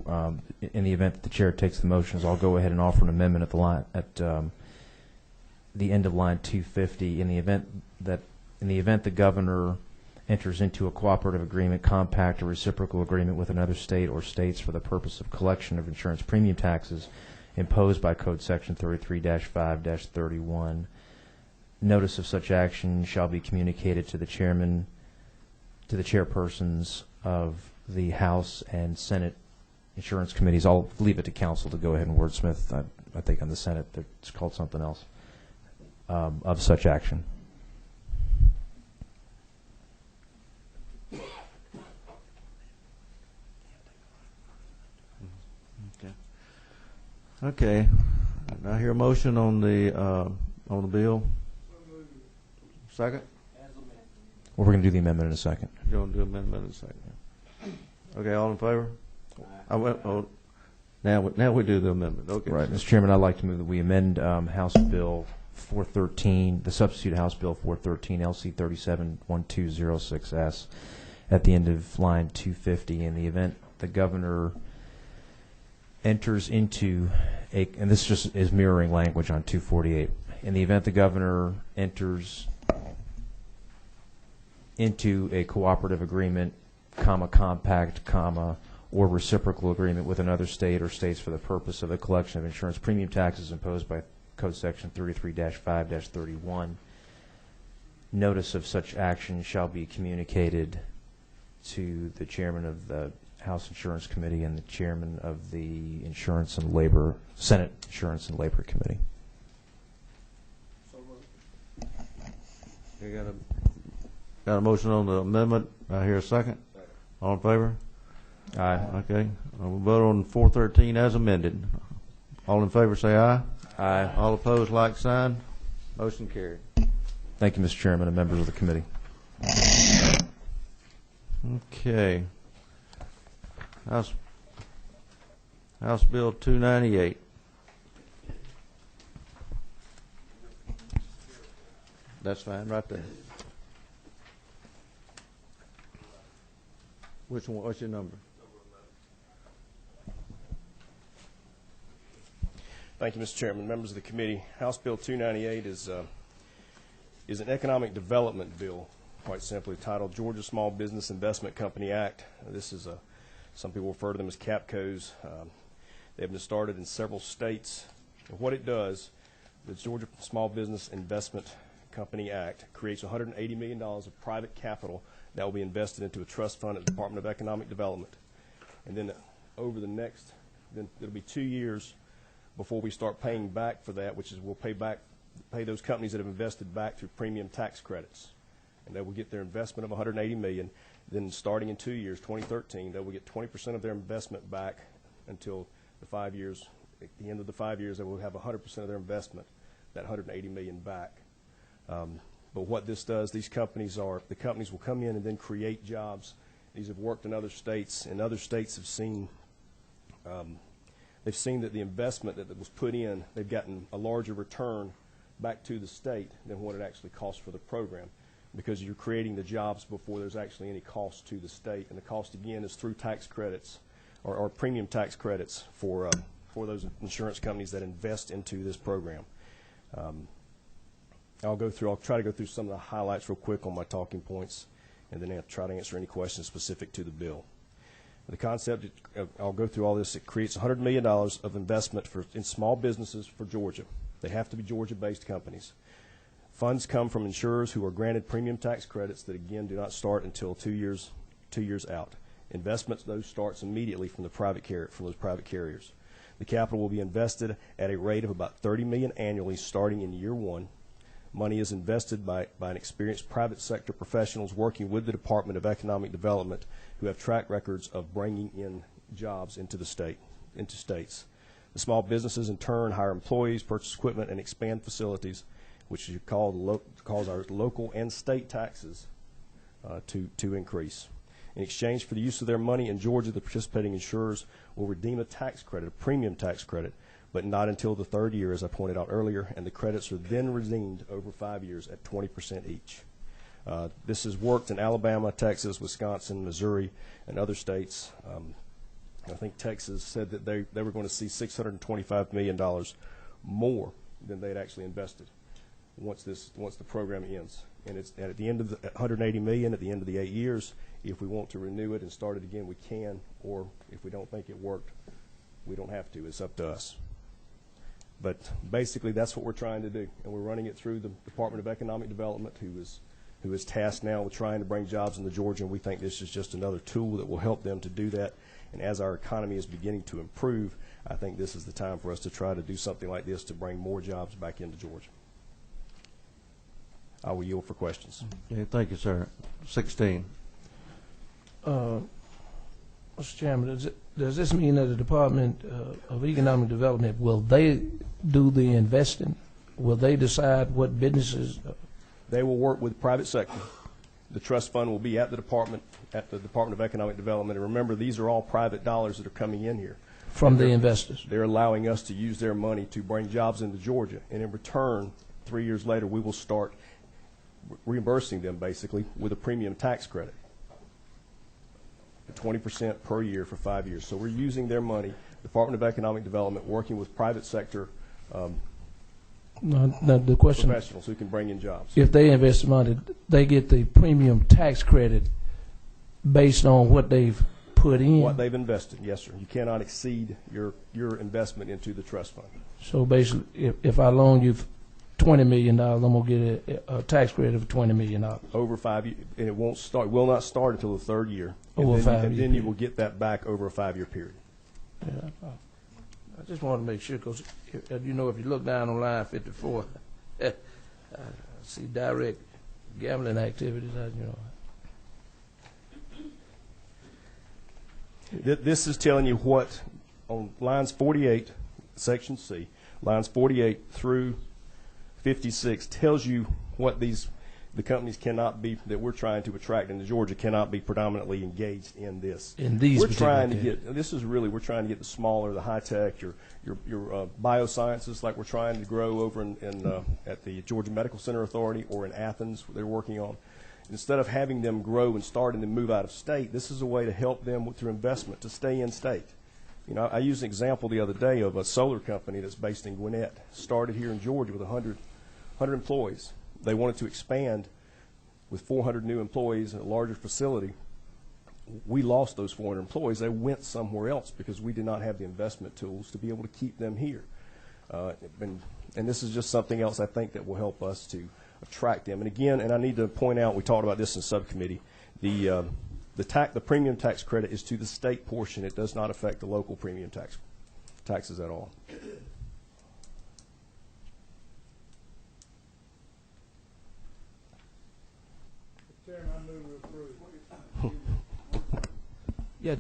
[SPEAKER 9] in the event that the chair takes the motion, is I'll go ahead and offer an amendment at the line at the end of line 250. In the event the governor enters into a cooperative agreement, compact, or reciprocal agreement with another state or states for the purpose of collection of insurance premium taxes imposed by Code Section 33-5-31. Notice of such action shall be communicated to the chairpersons of the House and Senate insurance committees. I'll leave it to council to go ahead and wordsmith. I think on the Senate it's called something else, of such action.
[SPEAKER 1] Okay. I hear a motion on the bill. Second?
[SPEAKER 9] Well, we're going to do the amendment in a second.
[SPEAKER 1] You're going to do amendment in a second. Okay, all in favor? Now we do the amendment. Okay.
[SPEAKER 9] Right, Mr. Chairman, I'd like to move that we amend House Bill 413, the substitute House Bill 413, LC 371206S, at the end of line 250. In the event the governor enters into and this just is mirroring language on 248. In the event the governor enters into a cooperative agreement, compact, or reciprocal agreement with another state or states for the purpose of the collection of insurance premium taxes imposed by Code Section 33-5-31, notice of such action shall be communicated to the chairman of the House Insurance Committee and the chairman of the Senate Insurance and Labor Committee.
[SPEAKER 1] You got a motion on the amendment. I hear a second. All in favor?
[SPEAKER 9] Aye.
[SPEAKER 1] Okay. We'll vote on 413 as amended. All in favor say aye.
[SPEAKER 9] Aye.
[SPEAKER 1] All opposed, like sign. Motion carried.
[SPEAKER 9] Thank you, Mr. Chairman and members of the committee.
[SPEAKER 1] Okay. House Bill 298. That's fine, right there. Which one? What's your number?
[SPEAKER 12] Thank you, Mr. Chairman. Members of the committee, House Bill 298 is an economic development bill, quite simply titled Georgia Small Business Investment Company Act. This is some people refer to them as CAPCOs. They've been started in several states. And what it does, the Georgia Small Business Investment Company Act creates $180 million of private capital that will be invested into a trust fund at the Department of Economic Development. And then over the next, then it'll be 2 years before we start paying back for that, which is we'll pay those companies that have invested back through premium tax credits. And they will get their investment of $180 million. Then starting in 2 years, 2013, they will get 20% of their investment back until the 5 years. At the end of the 5 years, they will have 100% of their investment, that $180 million back. But what this does, the companies will come in and then create jobs. These have worked in other states, and other states have seen they've seen that the investment that was put in, they've gotten a larger return back to the state than what it actually costs for the program, because you're creating the jobs before there's actually any cost to the state. And the cost, again, is through tax credits or premium tax credits for those insurance companies that invest into this program. I'll try to go through some of the highlights real quick on my talking points, and then I'll try to answer any questions specific to the bill. The concept, I'll go through all this. It creates $100 million of investment in small businesses for Georgia. They have to be Georgia-based companies. Funds come from insurers who are granted premium tax credits that, again, do not start until 2 years out. Investments, those starts immediately from those private carriers. The capital will be invested at a rate of about $30 million annually starting in year one. Money is invested by an experienced private sector professionals working with the Department of Economic Development who have track records of bringing in jobs into states. The small businesses, in turn, hire employees, purchase equipment, and expand facilities, which you cause our local and state taxes to increase. In exchange for the use of their money in Georgia, the participating insurers will redeem a tax credit, a premium tax credit, but not until the third year, as I pointed out earlier, and the credits are then redeemed over 5 years at 20% each. This has worked in Alabama, Texas, Wisconsin, Missouri, and other states. I think Texas said that they were going to see $625 million more than they had actually invested once the program ends. And it's at the end of the $180 million at the end of the 8 years. If we want to renew it and start it again, we can. Or if we don't think it worked, we don't have to. It's up to us. But basically, that's what we're trying to do, and we're running it through the Department of Economic Development, who is tasked now with trying to bring jobs into Georgia, and we think this is just another tool that will help them to do that. And as our economy is beginning to improve, I think this is the time for us to try to do something like this to bring more jobs back into Georgia. I will yield for questions.
[SPEAKER 1] Okay, thank you, sir. 16.
[SPEAKER 4] Mr. Chairman, does this mean that the Department of Economic Development, will they do the investing? Will they decide what businesses?
[SPEAKER 12] They will work with the private sector. The trust fund will be at the Department of Economic Development. And remember, these are all private dollars that are coming in here.
[SPEAKER 4] From the investors.
[SPEAKER 12] They're allowing us to use their money to bring jobs into Georgia. And in return, 3 years later, we will start reimbursing them, basically, with a premium tax credit. 20% per year for 5 years. So we're using their money, Department of Economic Development, working with private sector
[SPEAKER 4] the question,
[SPEAKER 12] professionals who can bring in jobs.
[SPEAKER 4] If they invest money, they get the premium tax credit based on what they've put in?
[SPEAKER 12] What they've invested, yes, sir. You cannot exceed your investment into the trust fund.
[SPEAKER 4] So basically, if I loan you $20 million, I'm going to get a tax credit of $20 million.
[SPEAKER 12] Over 5 years, and it will not start until the third year.
[SPEAKER 4] Over 5 years.
[SPEAKER 12] And then you will get that back over a 5-year period.
[SPEAKER 4] Yeah, I just wanted to make sure, because if you look down on line 54, I see direct gambling activities.
[SPEAKER 12] This is telling you what, on lines 48, section C, lines 48 through 56 tells you what the companies cannot be, that we're trying to attract into Georgia, cannot be predominantly engaged in this.
[SPEAKER 4] In these,
[SPEAKER 12] we're trying to get. We're trying to get the smaller, the high tech, your biosciences, like we're trying to grow over at the Georgia Medical Center Authority or in Athens. They're working on. Instead of having them grow and start and then move out of state, this is a way to help them through investment to stay in state. I used an example the other day of a solar company that's based in Gwinnett, started here in Georgia with 100 employees. They wanted to expand with 400 new employees in a larger facility. We lost those 400 employees. They went somewhere else because we did not have the investment tools to be able to keep them here. And this is just something else I think that will help us to attract them. And again, and I need to point out, we talked about this in subcommittee, the premium tax credit is to the state portion. It does not affect the local premium taxes at all.
[SPEAKER 13] Yeah,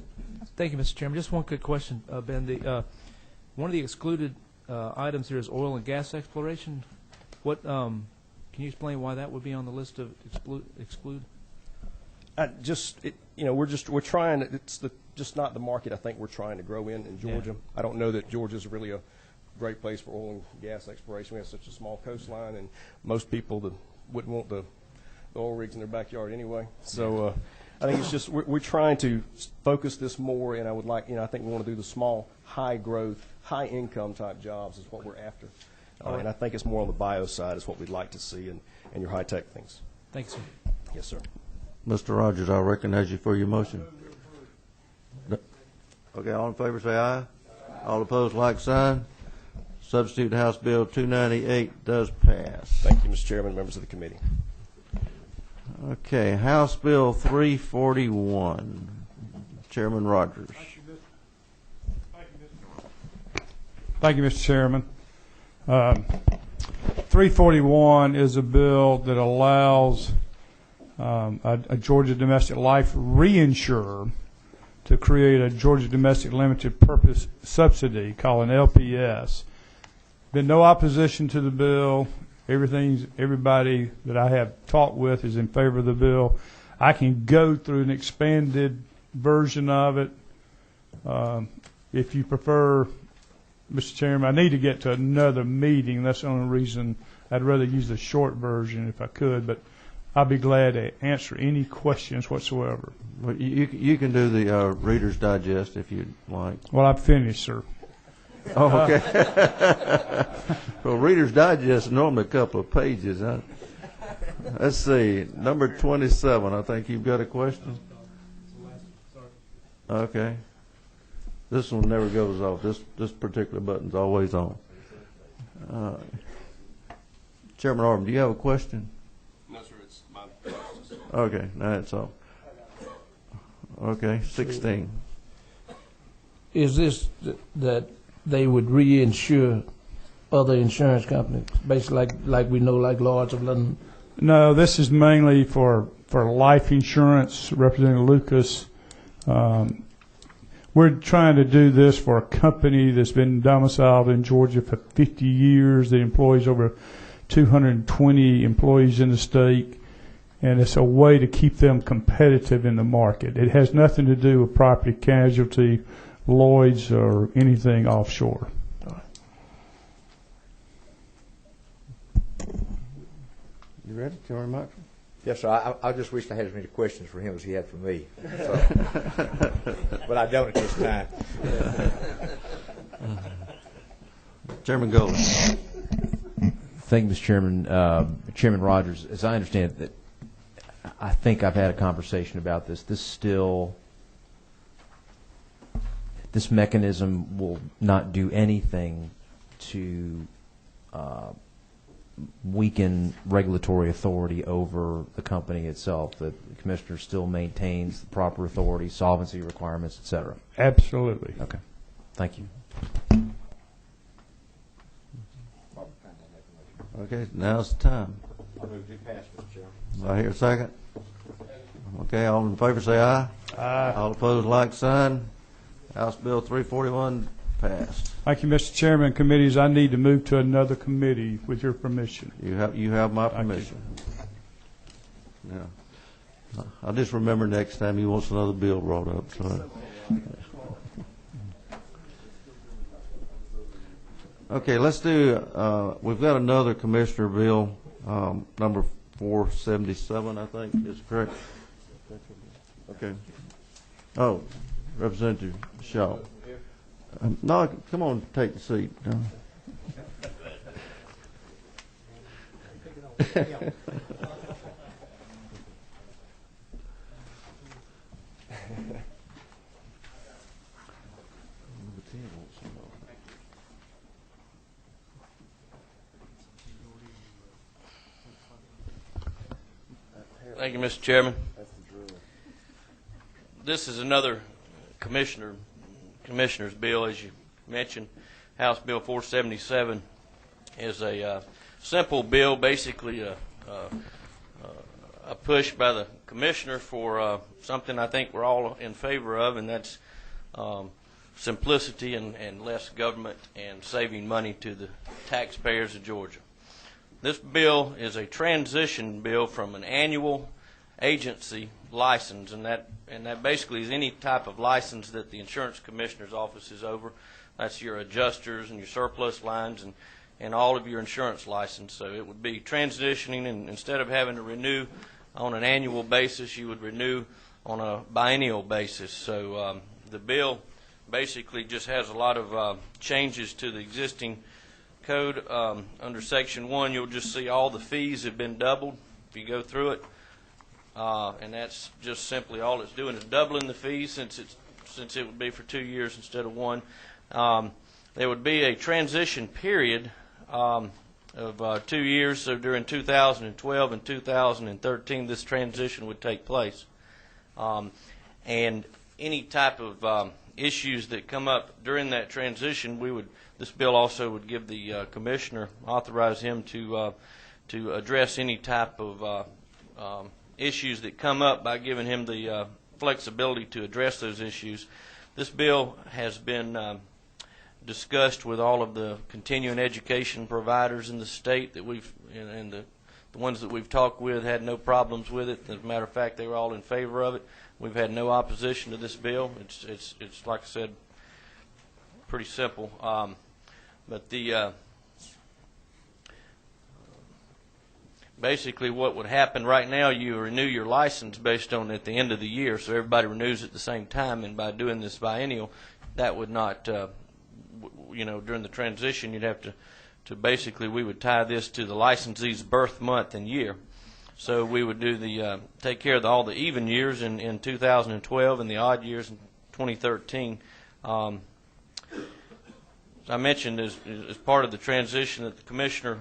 [SPEAKER 13] thank you, Mr. Chairman. Just one quick question, Ben. One of the excluded items here is oil and gas exploration. What Can you explain why that would be on the list of exclude?
[SPEAKER 12] We're trying. It's just not the market I think we're trying to grow in Georgia.
[SPEAKER 13] Yeah.
[SPEAKER 12] I don't know that Georgia's really a great place for oil and gas exploration. We have such a small coastline, and most people wouldn't want the oil rigs in their backyard anyway. So I think it's just we're trying to focus this more, and I would like, I think we want to do the small, high growth, high income type jobs is what we're after. And I think it's more on the bio side is what we'd like to see, and your high tech things.
[SPEAKER 13] Thanks, sir.
[SPEAKER 12] Yes, sir.
[SPEAKER 1] Mr. Rogers, I recognize you for your motion. Okay, all in favor say aye. All opposed, like sign. Substitute House Bill 298 does pass.
[SPEAKER 12] Thank you, Mr. Chairman, members of the committee.
[SPEAKER 1] Okay, House Bill 341. Chairman Rogers.
[SPEAKER 5] Thank you, Mr. Chairman. 341 is a bill that allows a Georgia domestic life reinsurer to create a Georgia domestic limited purpose subsidy called an LPS. Been no opposition to the bill. Everybody that I have talked with is in favor of the bill. I can go through an expanded version of it if you prefer. Mr. Chairman, I need to get to another meeting. That's the only reason I'd rather use the short version if I could, but I'll be glad to answer any questions whatsoever.
[SPEAKER 1] Well, you can do the Reader's Digest if you'd like.
[SPEAKER 5] Well, I've finished, sir.
[SPEAKER 1] Oh, okay. Well, Reader's Digest is normally a couple of pages. Huh? Let's see. Number 27, I think you've got a question. Okay. This one never goes off. This particular button's always on. Chairman Orban, do you have a question?
[SPEAKER 12] No, sir. It's my.
[SPEAKER 1] Okay, that's all. Okay, 16.
[SPEAKER 4] Is this that they would reinsure other insurance companies, basically like we know, like Lloyd's of London?
[SPEAKER 5] No, this is mainly for life insurance. Representative Lucas. We're trying to do this for a company that's been domiciled in Georgia for 50 years. That employs over 220 employees in the state, and it's a way to keep them competitive in the market. It has nothing to do with property casualty, Lloyd's, or anything offshore.
[SPEAKER 1] You ready, Chairman Marshall?
[SPEAKER 3] Yes, sir. I just wish I had as many questions for him as he had for me. So. But I don't at this time.
[SPEAKER 1] Chairman Golden.
[SPEAKER 9] Thank you, Mr. Chairman. Chairman Rogers, as I understand it, I think I've had a conversation about this. This mechanism will not do anything to weaken regulatory authority over the company itself. The commissioner still maintains the proper authority, solvency requirements, et cetera.
[SPEAKER 5] Absolutely.
[SPEAKER 9] Okay. Thank you.
[SPEAKER 1] Okay, now's the time.
[SPEAKER 3] I move to pass, Mr. Chairman.
[SPEAKER 1] Do I hear a second? Okay, all in favor say aye.
[SPEAKER 5] Aye.
[SPEAKER 1] All opposed, like sign. House Bill 341 passed.
[SPEAKER 5] Thank you, Mr. Chairman. Committees, I need to move to another committee with your permission.
[SPEAKER 1] You have my permission. Yeah. I'll just remember next time he wants another bill brought up. So. Okay, let's do, we've got another commissioner bill, number 477, I think is correct. Okay. Oh, Representative Shaw. No, come on, take the seat.
[SPEAKER 14] Thank you, Mr. Chairman. This is another commissioner's bill, as you mentioned. House Bill 477 is a simple bill, basically a push by the commissioner for something I think we're all in favor of, and that's simplicity and less government and saving money to the taxpayers of Georgia. This bill is a transition bill from an annual agency license, and that basically is any type of license that the insurance commissioner's office is over. That's your adjusters and your surplus lines and all of your insurance license. So it would be transitioning, and instead of having to renew on an annual basis, you would renew on a biennial basis. So the bill basically just has a lot of changes to the existing code. Under Section 1, you'll just see all the fees have been doubled if you go through it. And that's just simply all it's doing is doubling the fees since it would be for 2 years instead of 1. There would be a transition period of 2 years, so during 2012 and 2013 this transition would take place. And any type of issues that come up during that transition, this bill also would give the commissioner, authorize him to address any type of issues that come up by giving him the flexibility to address those issues. This bill has been discussed with all of the continuing education providers in the state that and the ones that we've talked with had no problems with it. As a matter of fact, they were all in favor of it. We've had no opposition to this bill. It's like I said, pretty simple. But basically what would happen right now, you renew your license based on at the end of the year, so everybody renews at the same time, and by doing this biennial, that would not, during the transition, you'd have to basically, we would tie this to the licensee's birth month and year. So we would do take care of all the even years in 2012 and the odd years in 2013. As I mentioned, as part of the transition, that the commissioner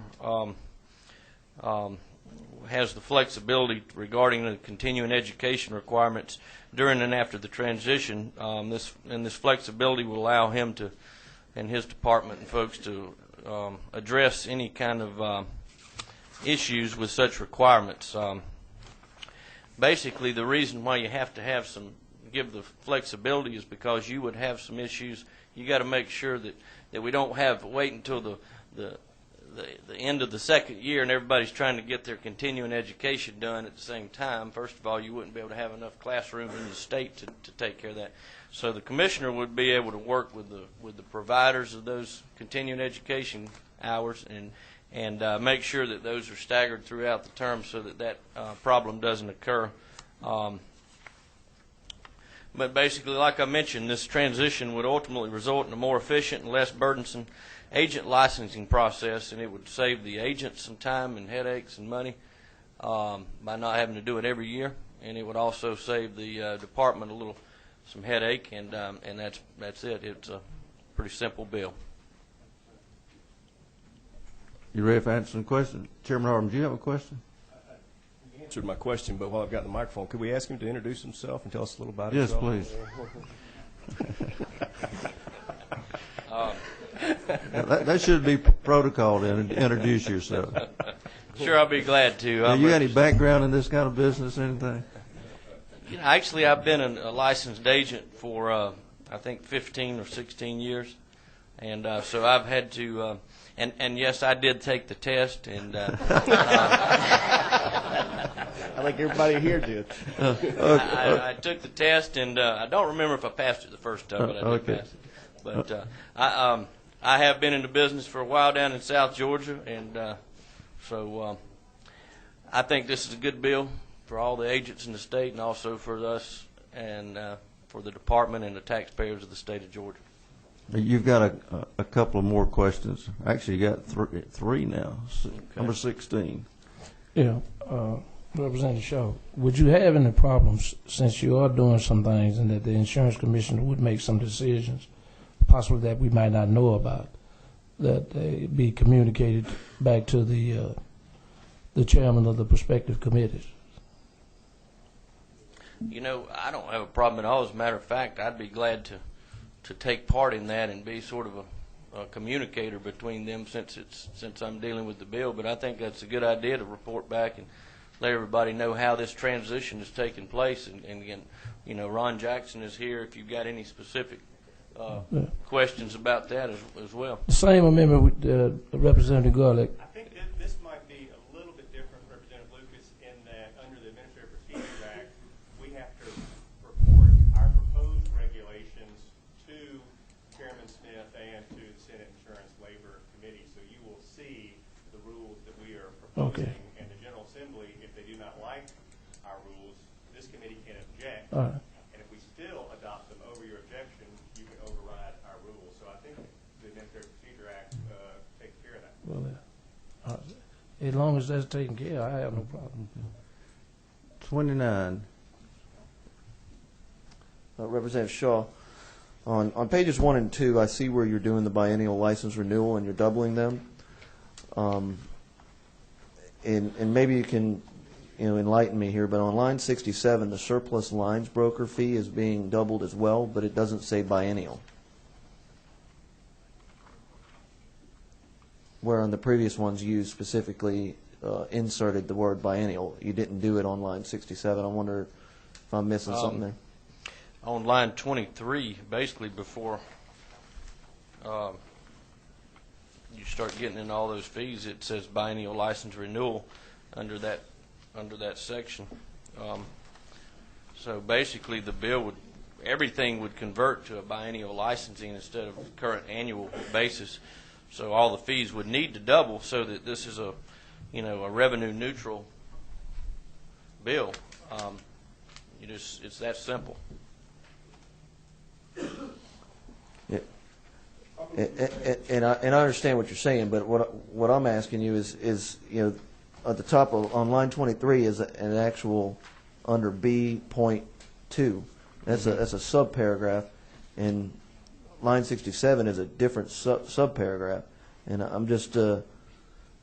[SPEAKER 14] has the flexibility regarding the continuing education requirements during and after the transition. This flexibility will allow him to, and his department and folks, to address any kind of issues with such requirements. Basically, the reason why you have to give the flexibility is because you would have some issues. You got to make sure that we don't wait until the end of the second year and everybody's trying to get their continuing education done at the same time. First of all, you wouldn't be able to have enough classrooms in the state to take care of that. So the commissioner would be able to work with the providers of those continuing education hours and make sure that those are staggered throughout the term so that problem doesn't occur. But basically, like I mentioned, this transition would ultimately result in a more efficient and less burdensome agent licensing process, and it would save the agent some time and headaches and money by not having to do it every year, and it would also save the department some headache, and that's it. It's a pretty simple bill.
[SPEAKER 1] You ready for answering the question? Chairman Harden, do you have a question?
[SPEAKER 12] You answered my question, but while I've got the microphone, could we ask him to introduce himself and tell us a little about himself?
[SPEAKER 1] Yes, please. That should be protocol to introduce yourself.
[SPEAKER 14] Sure, I'll be glad to.
[SPEAKER 1] You got any background in this kind of business or anything?
[SPEAKER 14] Actually, I've been a licensed agent for, I think, 15 or 16 years. And so I've had to, and yes, I did take the test. And
[SPEAKER 12] I think everybody here did.
[SPEAKER 14] I took the test, and I don't remember if I passed it the first time, but I did pass it. But I have been in the business for a while down in South Georgia, and so I think this is a good bill for all the agents in the state, and also for us and for the department and the taxpayers of the state of Georgia.
[SPEAKER 1] You've got a couple of more questions. Actually, you got three now. Okay. Number 16.
[SPEAKER 4] Yeah, Representative Shaw, would you have any problems, since you are doing some things and that the insurance commissioner would make some decisions, possibly that we might not know about, that they be communicated back to the chairman of the prospective committees?
[SPEAKER 14] I don't have a problem at all. As a matter of fact, I'd be glad to take part in that and be sort of a communicator between them since I'm dealing with the bill. But I think that's a good idea to report back and let everybody know how this transition is taking place. And again, Ron Jackson is here if you've got any specific questions about that as well.
[SPEAKER 4] The same amendment with Representative Garlick.
[SPEAKER 10] I think this might be see the rules that we are proposing.
[SPEAKER 4] Okay.
[SPEAKER 10] And the General Assembly, if they do not like our rules, this committee can object.
[SPEAKER 4] All right.
[SPEAKER 10] And if we still adopt them over your objection, you can override our rules. So I think the Administrative Procedure Act takes care of that.
[SPEAKER 4] Well, as long as that's taken care of, I have no problem.
[SPEAKER 1] 29.
[SPEAKER 11] Representative Shaw, on pages 1 and 2, I see where you're doing the biennial license renewal and you're doubling them. And maybe you can, enlighten me here, but on line 67, the surplus lines broker fee is being doubled as well, but it doesn't say biennial. Where on the previous ones you specifically inserted the word biennial. You didn't do it on line 67. I wonder if I'm missing something there.
[SPEAKER 14] On line 23, basically before you start getting in all those fees, it says biennial license renewal under that section. So basically, the bill everything would convert to a biennial licensing instead of the current annual basis. So all the fees would need to double so that this is a revenue neutral bill. It's that simple.
[SPEAKER 11] Yeah. And I understand what you're saying, but what I'm asking you is at the top on line 23 is an actual under B.2. That's a subparagraph, and line 67 is a different subparagraph. And I'm just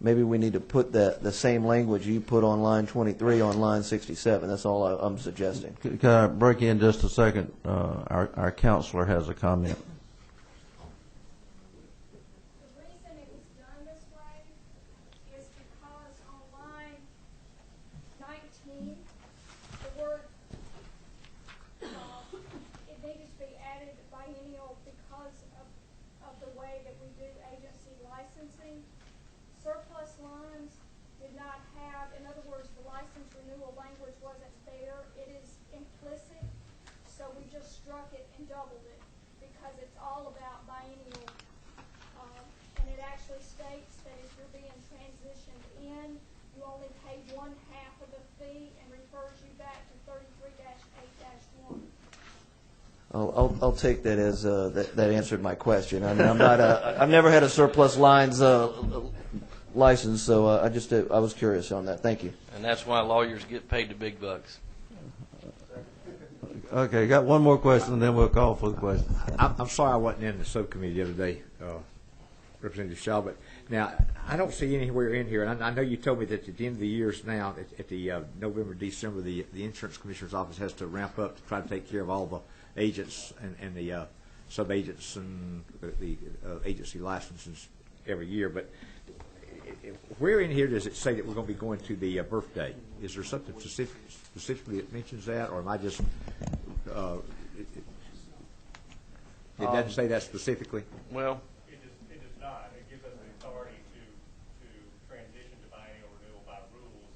[SPEAKER 11] maybe we need to put the same language you put on line 23 on line 67. That's all I'm suggesting.
[SPEAKER 1] Can I break in just a second? Our counselor has a comment.
[SPEAKER 6] The reason it was done this way is because on line 19, the word it needed to be added biennial because of the way that we do agency licensing. Surplus lines did not have, in other words, the license renewal language wasn't there. It is implicit, so we just struck it and doubled it because it's all about biennial. And it actually states that if you're being transitioned in, you only pay 1/2 of the fee and refers you back to 33-8-1.
[SPEAKER 11] I'll take that as that answered my question. I mean, I've never had a surplus lines license, so I was curious on that. Thank you.
[SPEAKER 14] And that's why lawyers get paid the big bucks.
[SPEAKER 1] Okay, got one more question, and then we'll call for the question.
[SPEAKER 8] I'm sorry I wasn't in the subcommittee the other day, Representative Shaw, but now I don't see anywhere in here, and I know you told me that at the end of the years now, at the November, December, the Insurance Commissioner's Office has to ramp up to try to take care of all the agents and the sub-agents and the agency licenses every year. But where in here does it say that we're going to be going to the birthday? Is there something specifically that mentions that, or am I just it doesn't say that specifically?
[SPEAKER 14] Well,
[SPEAKER 10] it does not. It gives us the authority to transition to biennial renewal by rules,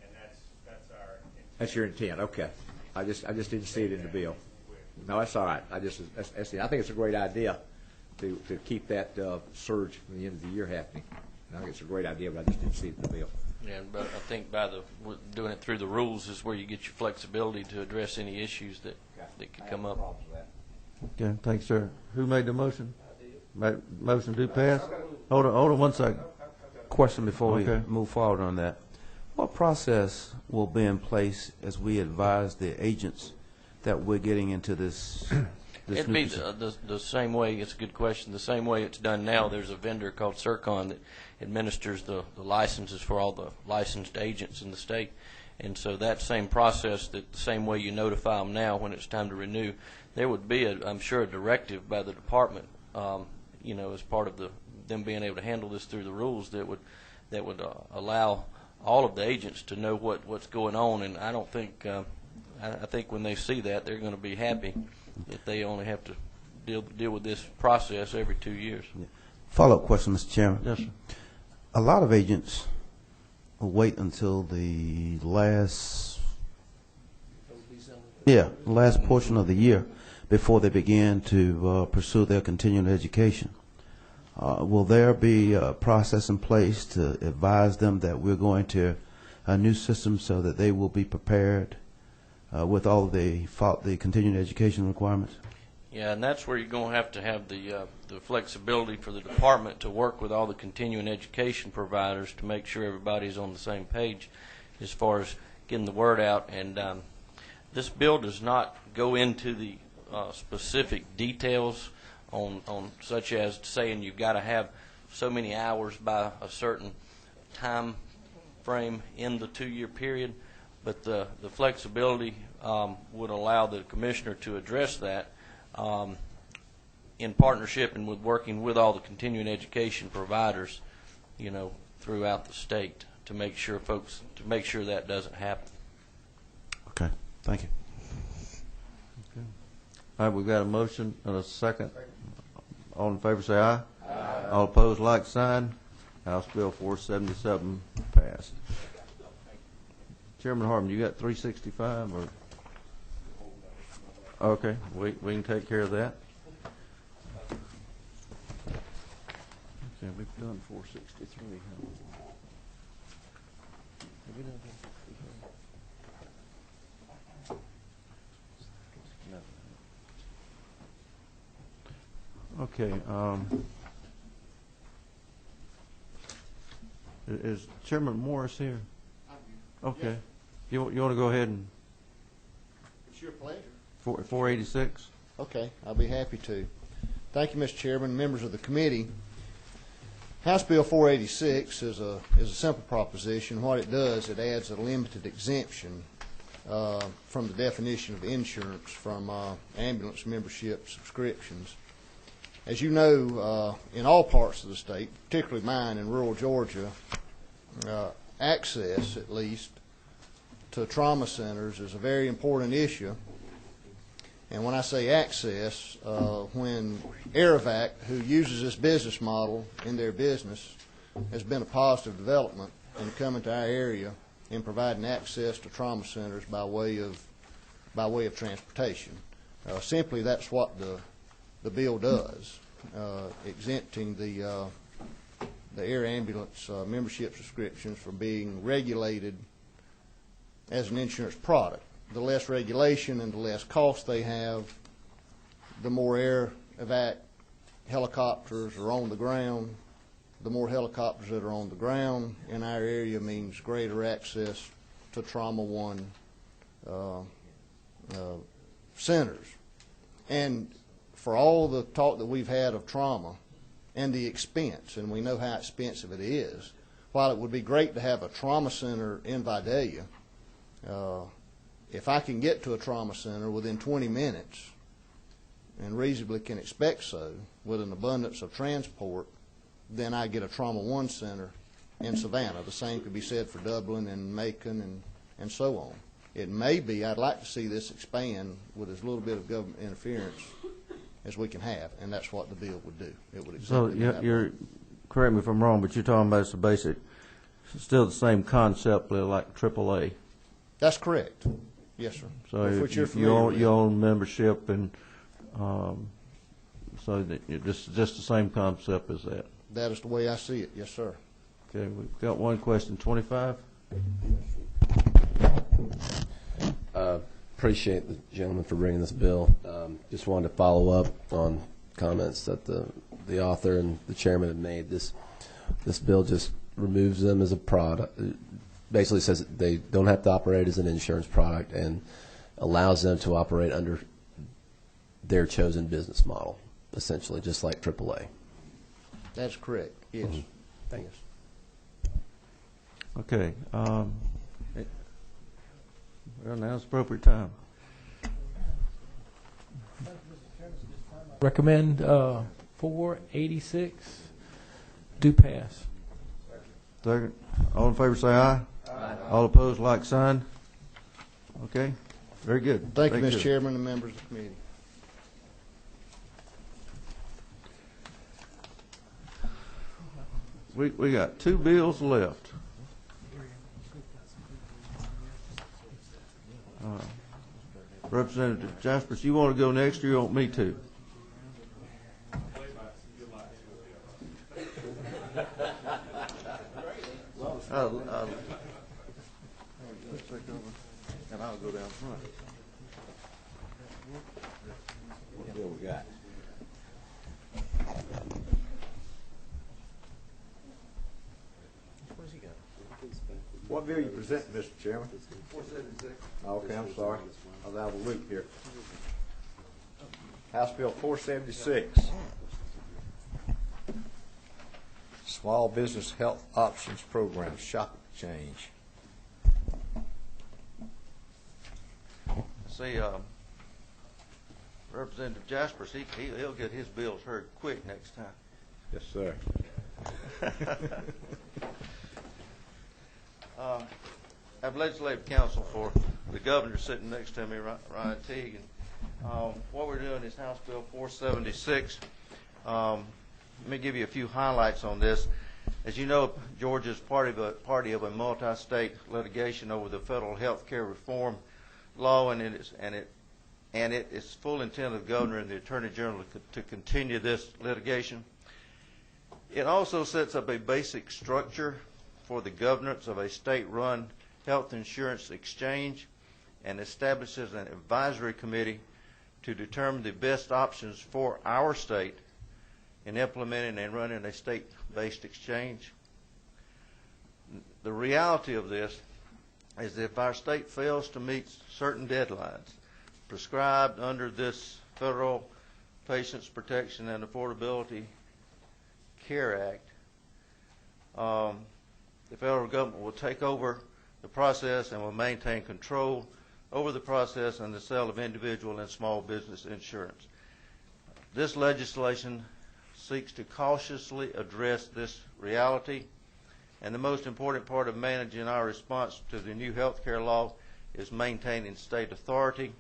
[SPEAKER 10] and that's our intent.
[SPEAKER 8] That's your intent. Okay. I just didn't see it in the bill. No, that's all right. I think it's a great idea to keep that surge from the end of the year happening. I think it's a great idea, but I just didn't see it in the bill.
[SPEAKER 14] Yeah, but I think by doing it through the rules is where you get your flexibility to address any issues that could come up.
[SPEAKER 1] Okay, thanks, sir. Who made the motion? Motion to pass? Hold on 1 second.
[SPEAKER 15] Question before we
[SPEAKER 1] Okay.
[SPEAKER 15] move forward on that. What process will be in place as we advise the agents that we're getting into this
[SPEAKER 14] It'd be the same way. It's a good question. The same way it's done now. There's a vendor called Circon that administers the licenses for all the licensed agents in the state, and so that same process, that the same way you notify them now when it's time to renew, there would be I'm sure a directive by the department, as part of them being able to handle this through the rules that would allow all of the agents to know what's going on. And I don't think I think when they see that, they're going to be happy that they only have to deal with this process every 2 years.
[SPEAKER 15] Yeah. Follow-up question, Mr. Chairman.
[SPEAKER 1] Yes, sir.
[SPEAKER 15] A lot of agents will wait until the last portion of the year before they begin to pursue their continuing education. Will there be a process in place to advise them that we're going to a new system so that they will be prepared with all of the continuing education requirements?
[SPEAKER 14] Yeah, and that's where you're going to have the flexibility for the department to work with all the continuing education providers to make sure everybody's on the same page as far as getting the word out. And this bill does not go into the specific details on such as saying you've got to have so many hours by a certain time frame in the 2-year period, but the flexibility would allow the commissioner to address that in partnership and with working with all the continuing education providers, throughout the state to make sure that doesn't happen.
[SPEAKER 15] Okay, thank you.
[SPEAKER 1] Okay. All right, we've got a motion and a second. All in favor say aye. Aye. All opposed, like sign. House Bill 477 passed. Chairman Harmon, you got 365 or? Okay, we can take care of that. Okay, we've done 463. Have we done 463? No. Okay. Is Chairman Morris here? Okay. You want to go ahead and?
[SPEAKER 16] It's your pleasure.
[SPEAKER 1] 486.
[SPEAKER 16] Okay, I'll be happy to. Thank you, Mr. Chairman, members of the committee. House Bill 486 is a simple proposition. What it does, it adds a limited exemption from the definition of insurance from ambulance membership subscriptions. As you know, in all parts of the state, particularly mine in rural Georgia, access, at least, to trauma centers is a very important issue. And when I say access, when Aerovac, who uses this business model in their business, has been a positive development in coming to our area and providing access to trauma centers by way of transportation. Simply, that's what the bill does, exempting the air ambulance membership subscriptions from being regulated as an insurance product. The less regulation and the less cost they have, the more air evac helicopters are on the ground. The more helicopters that are on the ground in our area means greater access to Trauma One centers. And for all the talk that we've had of trauma and the expense, and we know how expensive it is, while it would be great to have a trauma center in Vidalia, if I can get to a trauma center within 20 minutes and reasonably can expect so with an abundance of transport, then I get a Trauma One center in Savannah. The same could be said for Dublin and Macon and so on. It may be, I'd like to see this expand with as little bit of government interference as we can have, and that's what the bill would do. It would
[SPEAKER 1] so you're correct me if I'm wrong, but you're talking about still the same concept like AAA.
[SPEAKER 16] That's correct. Yes, sir.
[SPEAKER 1] So you own membership, and so that just the same concept as that.
[SPEAKER 16] That is the way I see it. Yes, sir.
[SPEAKER 1] Okay, we've got one question. 25.
[SPEAKER 17] Appreciate the gentleman for bringing this bill. Just wanted to follow up on comments that the author and the chairman have made. This bill just removes them as a product. It basically says that they don't have to operate as an insurance product and allows them to operate under their chosen business model, essentially, just like AAA.
[SPEAKER 16] That's correct. Yes.
[SPEAKER 17] Mm-hmm. Thanks.
[SPEAKER 1] Okay. Well, now's the appropriate time.
[SPEAKER 4] Recommend 486 do pass.
[SPEAKER 1] Second. All in favor say aye. Aye. All opposed, like sign. Okay. Very good.
[SPEAKER 16] Thank you, Mr. Chairman and members of the committee.
[SPEAKER 1] We got 2 bills left. Representative Jaspers, you want to go next, or you want me to?
[SPEAKER 11] And I'll go down front.
[SPEAKER 3] What bill we got? What bill you presenting, Mr. Chairman?
[SPEAKER 11] 476.
[SPEAKER 3] Okay, I'm sorry. I was out of the loop here. House Bill 476. Small Business Health Options Program, Shop Change.
[SPEAKER 1] See, Representative Jaspers, he'll get his bills heard quick next time.
[SPEAKER 3] Yes, sir.
[SPEAKER 1] I have legislative counsel for the governor sitting next to me, Ryan Teague. And, what we're doing is House Bill 476. Let me give you a few highlights on this. As you know, Georgia's party of a multi-state litigation over the federal health care reform law, and it is full intent of the governor and the attorney general to continue this litigation. It also sets up a basic structure for the governance of a state-run health insurance exchange and establishes an advisory committee to determine the best options for our state in implementing and running a state-based exchange. The reality of this is that if our state fails to meet certain deadlines prescribed under this Federal Patients Protection and Affordability Care Act, the federal government will take over the process and will maintain control over the process and the sale of individual and small business insurance. This legislation seeks to cautiously address this reality, and the most important part of managing our response to the new health care law is maintaining state authority.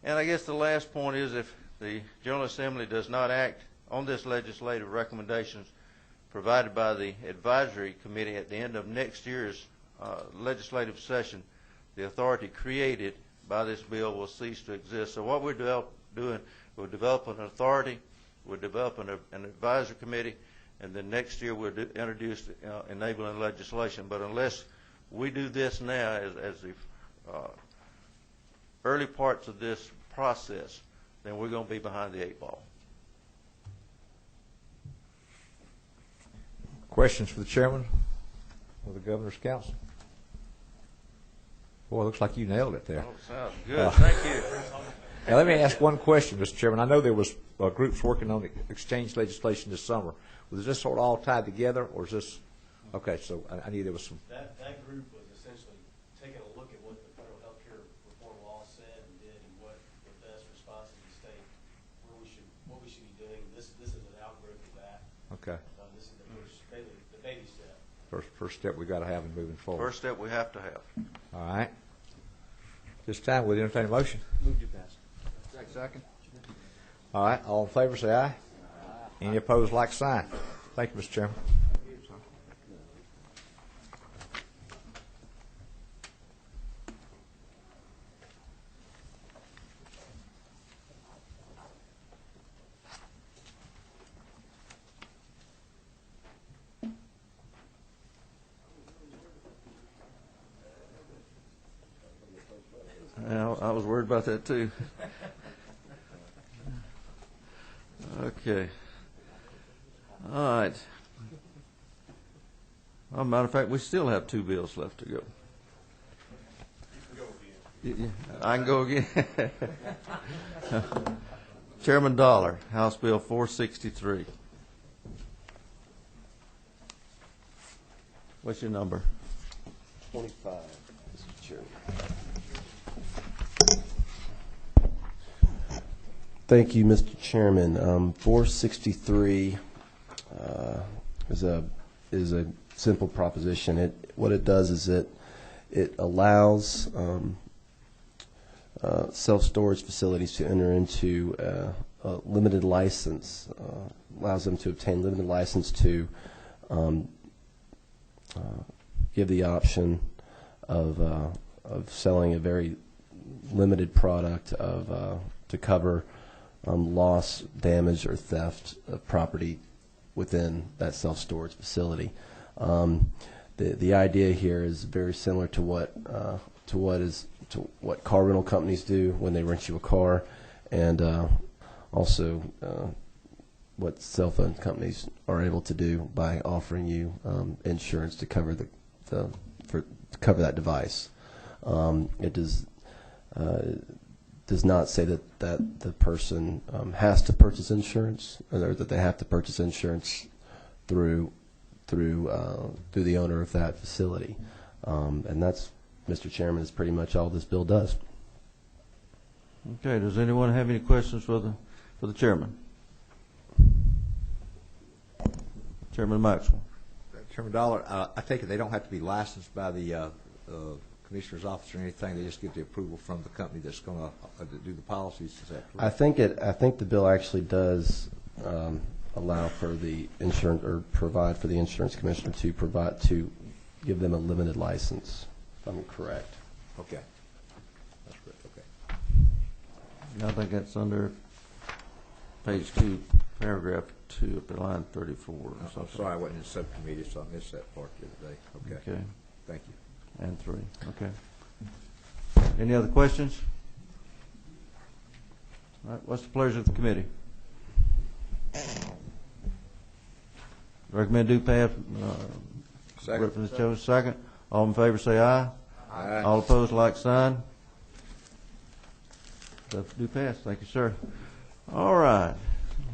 [SPEAKER 1] And I guess the last point is, if the General Assembly does not act on this legislative recommendations provided by the advisory committee at the end of next year's legislative session, the authority created by this bill will cease to exist. So what we're doing, we're developing an authority, we're developing an advisory committee, and then next year we'll introduce enabling legislation. But unless we do this now as the early parts of this process, then we're going to be behind the 8 ball.
[SPEAKER 3] Questions for the chairman of the governor's council? Boy, looks like you nailed it there.
[SPEAKER 1] Oh, sounds good. Thank you.
[SPEAKER 3] Now, let me ask one question, Mr. Chairman. I know there was groups working on the exchange legislation this summer. Was this sort of all tied together, or is this okay? So I knew there was some.
[SPEAKER 18] That group was essentially taking a look at what the federal health care reform law said and did, and what the best response to the state, what we should be doing. This is an outgrowth of that.
[SPEAKER 3] Okay.
[SPEAKER 18] This is the baby step.
[SPEAKER 3] First step we got to have in moving forward.
[SPEAKER 1] First step we have to have.
[SPEAKER 3] All right. This time we'll entertain a motion.
[SPEAKER 18] Move to pass.
[SPEAKER 11] Second.
[SPEAKER 3] All right. All in favor, say aye. Any opposed, like sign. Thank you, Mr. Chairman.
[SPEAKER 1] I was worried about that too. Okay. All right. As a matter of fact, we still have 2 bills left to go. I can go again. Chairman Dollar, House Bill 463. What's your number?
[SPEAKER 17] 25, Mr. Chairman. Thank you, Mr. Chairman. 463 is a simple proposition. What it does is it allows self-storage facilities to enter into a limited license, allows them to obtain limited license to give the option of selling a very limited product to cover loss, damage, or theft of property within that self-storage facility. The idea here is very similar to what car rental companies do when they rent you a car, and also what cell phone companies are able to do by offering you insurance to cover cover that device. It does not say that the person has to purchase insurance, or that they have to purchase insurance through the owner of that facility, and that's, Mr. Chairman, is pretty much all this bill does.
[SPEAKER 1] Okay. Does anyone have any questions for the chairman? Chairman Maxwell.
[SPEAKER 3] Chairman Dollar, I take it they don't have to be licensed by the Commissioner's office or anything. They just get the approval from the company that's going to do the policies. Is that correct?
[SPEAKER 17] I think the bill actually does allow for the insurance, or provide for the insurance commissioner to give them a limited license, if I'm correct.
[SPEAKER 3] Okay. That's correct. Okay.
[SPEAKER 1] I think that's under page 2, paragraph 2, up to line 34.
[SPEAKER 3] I'm sorry, I wasn't in subcommittee, so I missed that part the other day. Okay.
[SPEAKER 1] Okay.
[SPEAKER 3] Thank you.
[SPEAKER 1] And 3. Okay. Any other questions? All right. What's the pleasure of the committee? Recommend do pass.
[SPEAKER 3] Second.
[SPEAKER 1] Representative Jones, second. All in favor say aye.
[SPEAKER 3] Aye.
[SPEAKER 1] All opposed, like sign. Do pass. Thank you, sir. All right.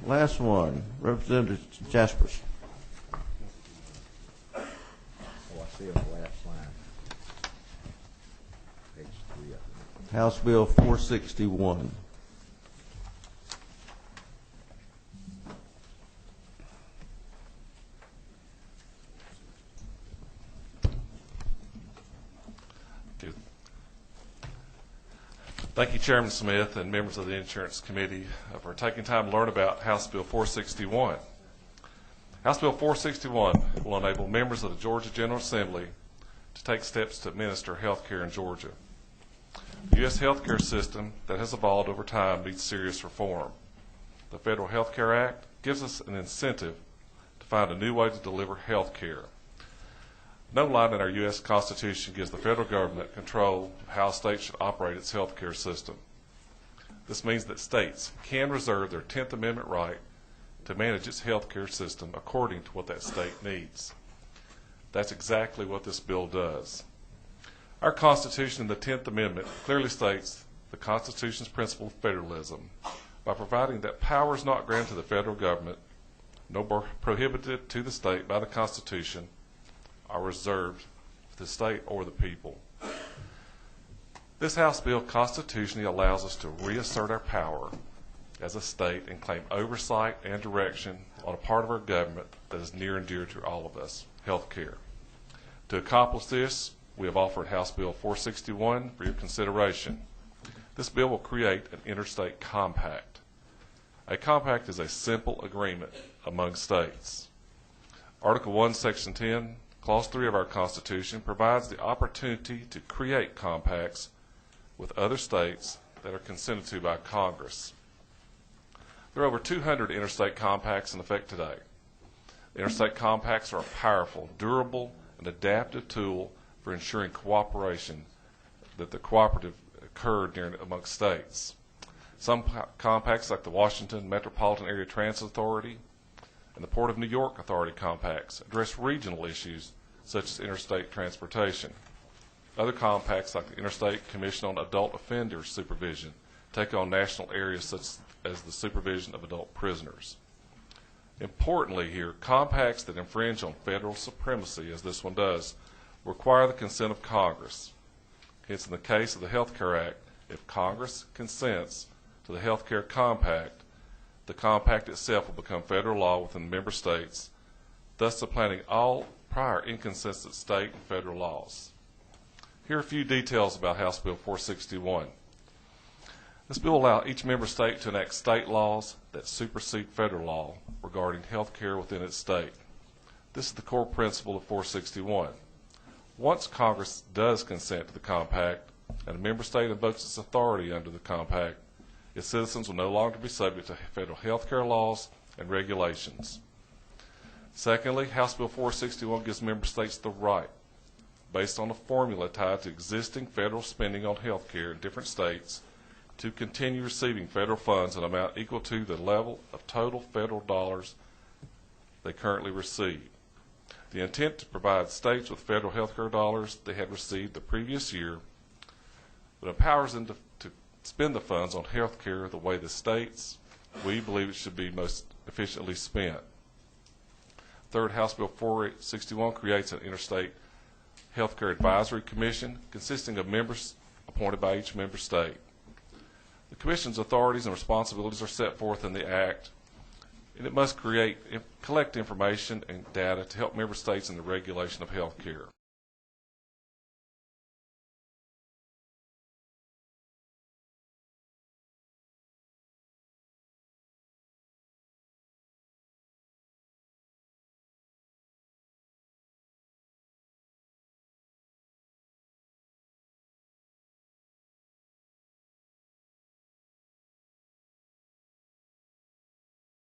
[SPEAKER 1] Last one. Representative Jaspers.
[SPEAKER 3] Oh, I see on the last line. Page 3 of it.
[SPEAKER 1] House Bill 461.
[SPEAKER 19] Thank you, Chairman Smith and members of the Insurance Committee for taking time to learn about House Bill 461. House Bill 461 will enable members of the Georgia General Assembly to take steps to administer health care in Georgia. The U.S. health care system that has evolved over time needs serious reform. The Federal Health Care Act gives us an incentive to find a new way to deliver health care. No line in our U.S. Constitution gives the federal government control of how states should operate its health care system. This means that states can reserve their 10th Amendment right to manage its health care system according to what that state needs. That's exactly what this bill does. Our Constitution in the 10th Amendment clearly states the Constitution's principle of federalism by providing that power is not granted to the federal government, nor prohibited to the state by the Constitution, are reserved for the state or the people. This House bill constitutionally allows us to reassert our power as a state and claim oversight and direction on a part of our government that is near and dear to all of us, health care. To accomplish this, we have offered House Bill 461 for your consideration. This bill will create an interstate compact. A compact is a simple agreement among states. Article 1, Section 10, Clause 3 of our Constitution provides the opportunity to create compacts with other states that are consented to by Congress. There are over 200 interstate compacts in effect today. The interstate compacts are a powerful, durable, and adaptive tool for ensuring cooperation, that the cooperative occurred amongst states. Some compacts, like the Washington Metropolitan Area Transit Authority and the Port of New York Authority compacts, address regional issues such as interstate transportation. Other compacts, like the Interstate Commission on Adult Offenders Supervision, take on national areas such as the supervision of adult prisoners. Importantly here, compacts that infringe on federal supremacy, as this one does, require the consent of Congress. Hence, in the case of the Health Care Act, if Congress consents to the Health Care Compact, the compact itself will become federal law within the member states, thus supplanting all prior inconsistent state and federal laws. Here are a few details about House Bill 461. This bill will allow each member state to enact state laws that supersede federal law regarding health care within its state. This is the core principle of 461. Once Congress does consent to the compact and a member state invokes its authority under the compact, its citizens will no longer be subject to federal health care laws and regulations. Secondly, House Bill 461 gives member states the right, based on a formula tied to existing federal spending on health care in different states, to continue receiving federal funds in an amount equal to the level of total federal dollars they currently receive. The intent to provide states with federal health care dollars they had received the previous year, but empowers them to spend the funds on health care the way the states, we believe it should be most efficiently spent. Third, House Bill 461 creates an interstate health care advisory commission consisting of members appointed by each member state. The commission's authorities and responsibilities are set forth in the Act, and it must collect information and data to help member states in the regulation of health care.